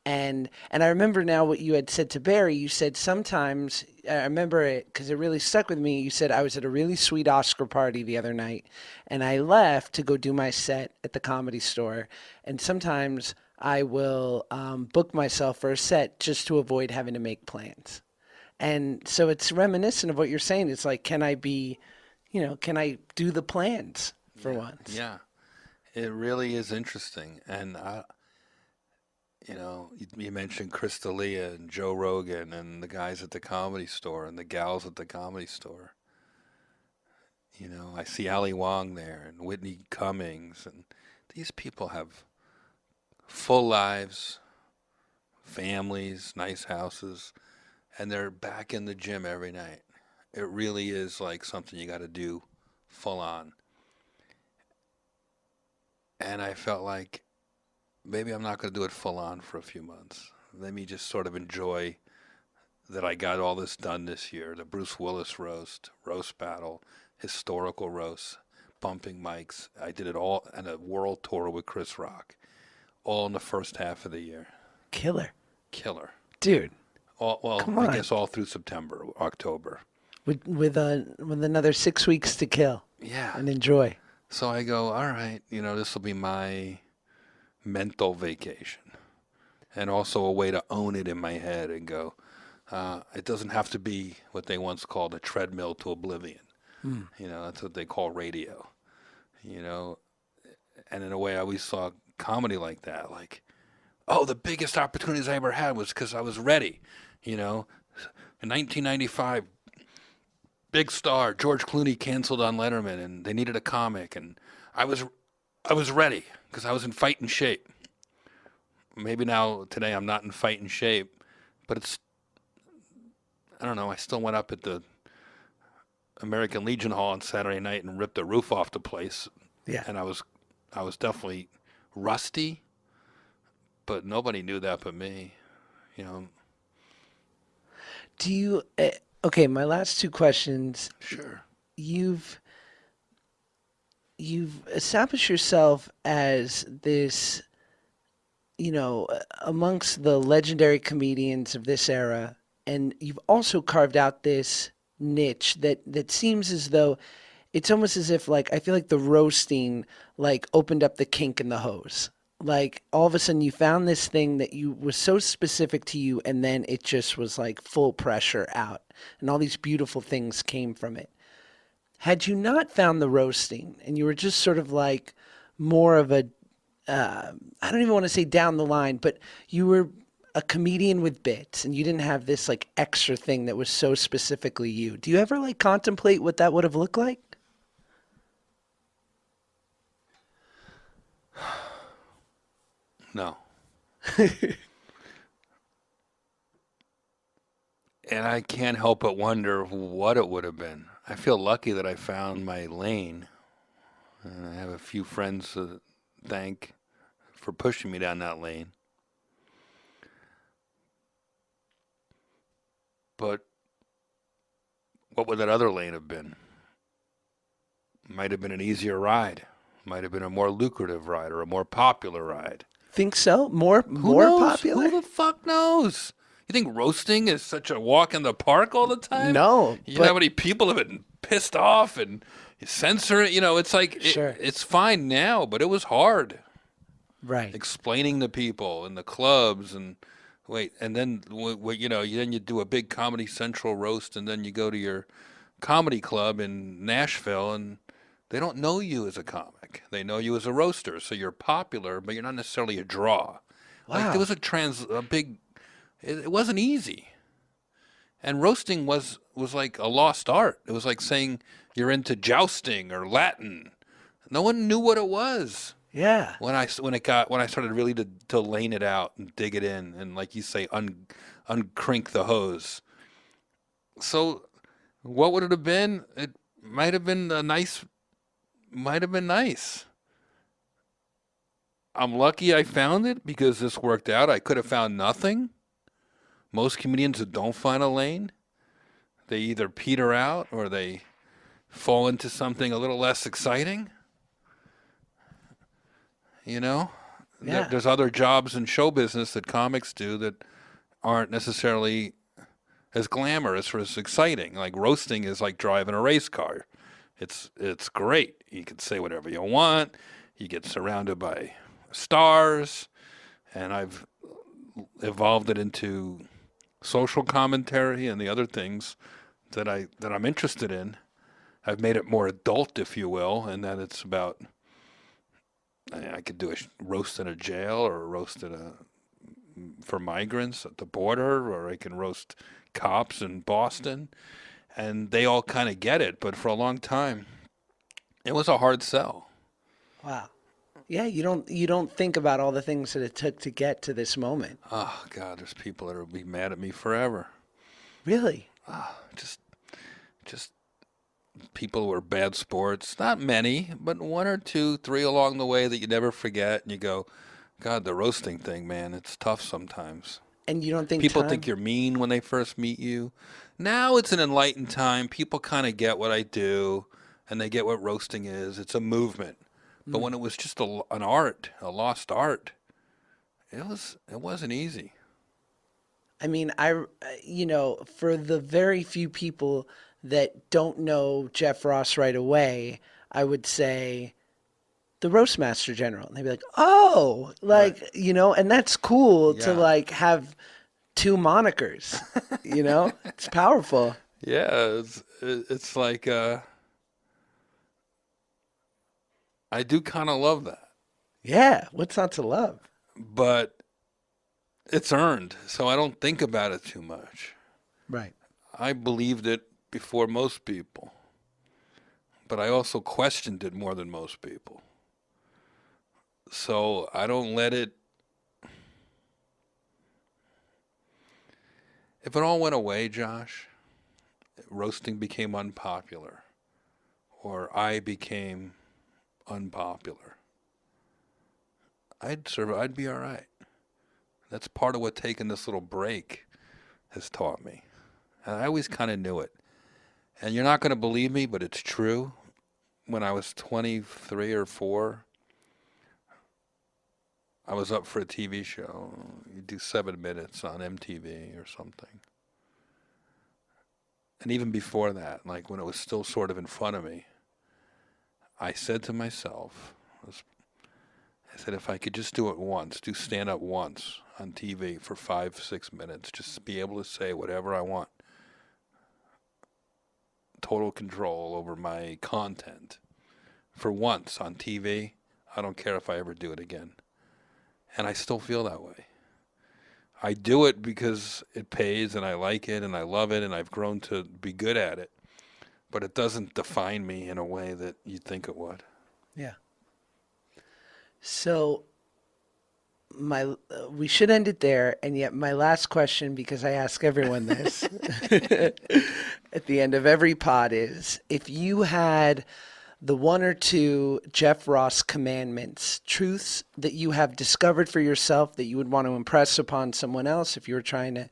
And I remember now what you had said to Barry. You said sometimes, I remember it because it really stuck with me. You said, I was at a really sweet Oscar party the other night and I left to go do my set at the Comedy Store. And sometimes I will book myself for a set just to avoid having to make plans. And so it's reminiscent of what you're saying. It's like, can I do the plans for once? Yeah, it really is interesting. And you mentioned Chris D'Elia and Joe Rogan and the guys at the Comedy Store and the gals at the Comedy Store. I see Ali Wong there and Whitney Cummings, and these people have full lives, families, nice houses, and they're back in the gym every night. It really is like something you got to do full on. And I felt like maybe I'm not going to do it full on for a few months. Let me just sort of enjoy that I got all this done this year. The Bruce Willis roast battle, historical roast, bumping mics. I did it all on a world tour with Chris Rock, all in the first half of the year. Killer. Killer. Dude. Well, Come I on. guess all through September, October. With another 6 weeks to kill Yeah. and enjoy. So I go, all right, this will be my mental vacation, and also a way to own it in my head and go, it doesn't have to be what they once called a treadmill to oblivion. That's what they call radio. And in a way, I always saw comedy like that. Like, oh, the biggest opportunities I ever had was because I was ready. In 1995, big star George Clooney canceled on Letterman, and they needed a comic, and I was ready because I was in fighting shape. Maybe now today I'm not in fighting shape, but I don't know. I still went up at the American Legion Hall on Saturday night and ripped the roof off the place. Yeah. And I was definitely rusty, but nobody knew that but me. Do you? Okay, my last two questions. Sure. You've established yourself as this, amongst the legendary comedians of this era, and you've also carved out this niche that seems as though it's almost as if, like, I feel like the roasting like opened up the kink in the hose. Like, all of a sudden you found this thing that was so specific to you, and then it just was like full pressure out, and all these beautiful things came from it. Had you not found the roasting and you were just sort of like more of a, I don't even want to say down the line, but you were a comedian with bits and you didn't have this like extra thing that was so specifically you, do you ever like contemplate what that would have looked like? No. And I can't help but wonder what it would have been. I feel lucky that I found my lane. And I have a few friends to thank for pushing me down that lane. But what would that other lane have been? Might have been an easier ride. Might have been a more lucrative ride or a more popular ride. Think so? More knows? popular? Who the fuck knows? You think roasting is such a walk in the park all the time? No. You know how many people have been pissed off and you censor it? It's like, Sure. It's fine now, but it was hard. Right. Explaining to people in the clubs and then you do a big Comedy Central roast, and then you go to your comedy club in Nashville and they don't know you as a comic. They know you as a roaster, so you're popular, but you're not necessarily a draw. Wow. Like there was a big. It wasn't easy, and roasting was like a lost art. It was like saying you're into jousting or Latin. No one knew what it was. Yeah. When I started really to lane it out and dig it in and, like you say, uncrinkk the hose. So, what would it have been? It might have been nice. I'm lucky I found it because this worked out. I could have found nothing. Most comedians who don't find a lane, they either peter out or they fall into something a little less exciting. Yeah. There's other jobs in show business that comics do that aren't necessarily as glamorous or as exciting. Like roasting is like driving a race car. It's great. You can say whatever you want. You get surrounded by stars, and I've evolved it into social commentary and the other things that I'm interested in. I've made it more adult, if you will, and that it's about. I could do a roast in a jail or a roast for migrants at the border, or I can roast cops in Boston, and they all kind of get it. But for a long time, it was a hard sell. Wow. Yeah, you don't think about all the things that it took to get to this moment. Oh God, there's people that will be mad at me forever. Really? Just people who are bad sports. Not many, but one or two, three along the way that you never forget, and you go, God, the roasting thing, man, it's tough sometimes. And you don't think people think you're mean when they first meet you. Now it's an enlightened time. People kind of get what I do, and they get what roasting is. It's a movement. But when it was just an art, a lost art, it wasn't easy. I mean, for the very few people that don't know Jeff Ross right away, I would say the Roastmaster General. And they'd be like, oh, like, Right. and that's cool to Yeah. like have two monikers, It's powerful. Yeah, it's like I do kind of love that, Yeah. What's not to love? but it's earned, so I don't think about it too much. Right. I believed it before most people, but I also questioned it more than most people. So I don't let it. If it all went away, Josh, roasting became unpopular, or I became unpopular, I'd be all right. That's part of what taking this little break has taught me. And I always kind of knew it. And you're not going to believe me, but it's true. When I was 23 or 4, I was up for a TV show. You do 7 minutes on MTV or something. And even before that, like when it was still sort of in front of me, I said to myself, I said, if I could just do it once, do stand up once on TV for 5, 6 minutes, just be able to say whatever I want. Total control over my content. For once on TV, I don't care if I ever do it again. And I still feel that way. I do it because it pays and I like it and I love it and I've grown to be good at it. But it doesn't define me in a way that you'd think it would. Yeah. So we should end it there, and yet my last question, because I ask everyone this at the end of every pod, is if you had the one or two Jeff Ross commandments, truths that you have discovered for yourself that you would want to impress upon someone else, if you were trying to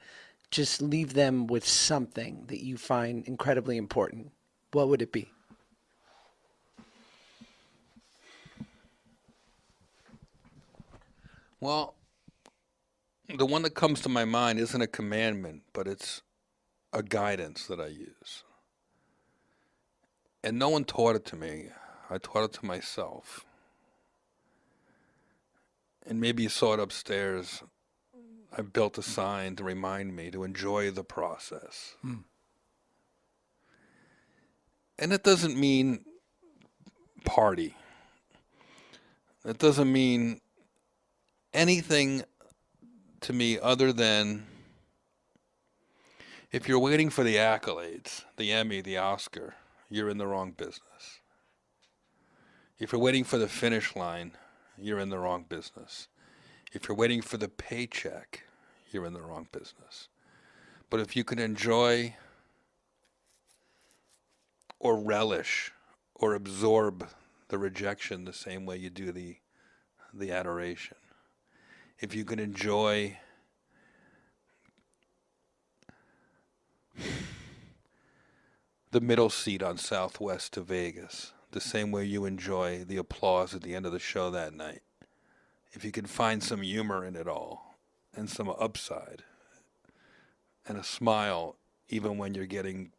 just leave them with something that you find incredibly important, what would it be? Well, the one that comes to my mind isn't a commandment, but it's a guidance that I use. And no one taught it to me. I taught it to myself. And maybe you saw it upstairs. I built a sign to remind me to enjoy the process. And it doesn't mean party. It doesn't mean anything to me other than if you're waiting for the accolades, the Emmy, the Oscar, you're in the wrong business. If you're waiting for the finish line, you're in the wrong business. If you're waiting for the paycheck, you're in the wrong business. But if you can enjoy or relish or absorb the rejection the same way you do the adoration, if you can enjoy the middle seat on Southwest to Vegas the same way you enjoy the applause at the end of the show that night, if you can find some humor in it all and some upside and a smile even when you're getting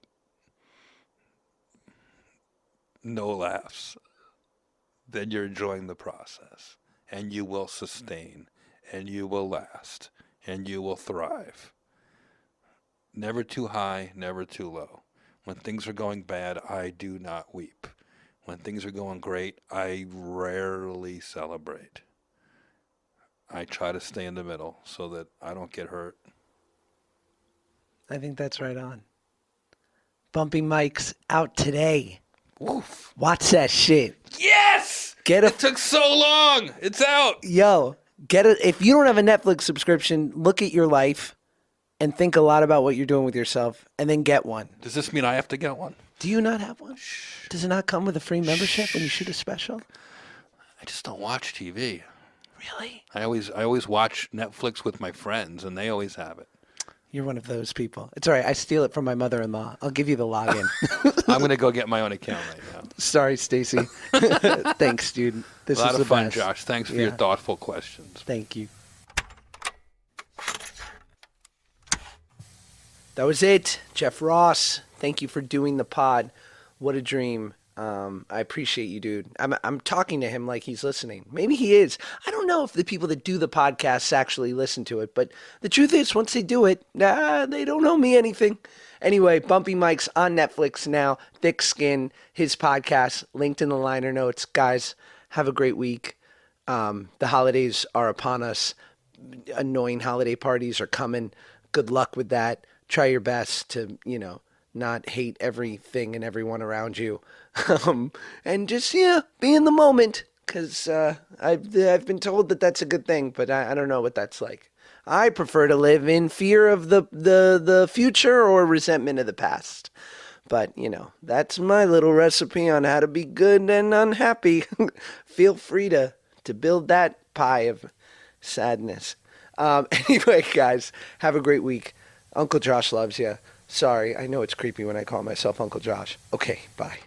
no laughs, then you're enjoying the process and you will sustain and you will last and you will thrive. Never too high, never too low. When things are going bad, I do not weep. When things are going great, I rarely celebrate. I try to stay in the middle so that I don't get hurt. I think that's right on. Bumpy Mike's out today. Woof. Watch that shit. Yes! It took so long. It's out. Get it. If you don't have a Netflix subscription, look at your life and think a lot about what you're doing with yourself, and then get one. Does this mean I have to get one? Do you not have one? Does it not come with a free membership when you shoot a special? I just don't watch TV. Really? I always watch Netflix with my friends, and they always have it. You're one of those people. It's all right. I steal it from my mother-in-law. I'll give you the login. I'm going to go get my own account right now. Sorry, Stacy. Thanks, dude. This A lot is of the fun, best. Josh. Thanks for your thoughtful questions. Thank you. That was it. Jeff Ross, thank you for doing the pod. What a dream. I appreciate you, dude. I'm talking to him like he's listening. Maybe he is. I don't know if the people that do the podcasts actually listen to it, but the truth is, once they do it, they don't owe me anything. Anyway, Bumpy Mike's on Netflix now. Thick Skin, his podcast, linked in the liner notes. Guys, have a great week. The holidays are upon us. Annoying holiday parties are coming. Good luck with that. Try your best to, not hate everything and everyone around you. And just, be in the moment. Because I've been told that that's a good thing, but I don't know what that's like. I prefer to live in fear of the future or resentment of the past. But, that's my little recipe on how to be good and unhappy. Feel free to build that pie of sadness. Anyway, guys, have a great week. Uncle Josh loves you. Sorry, I know it's creepy when I call myself Uncle Josh. Okay, bye.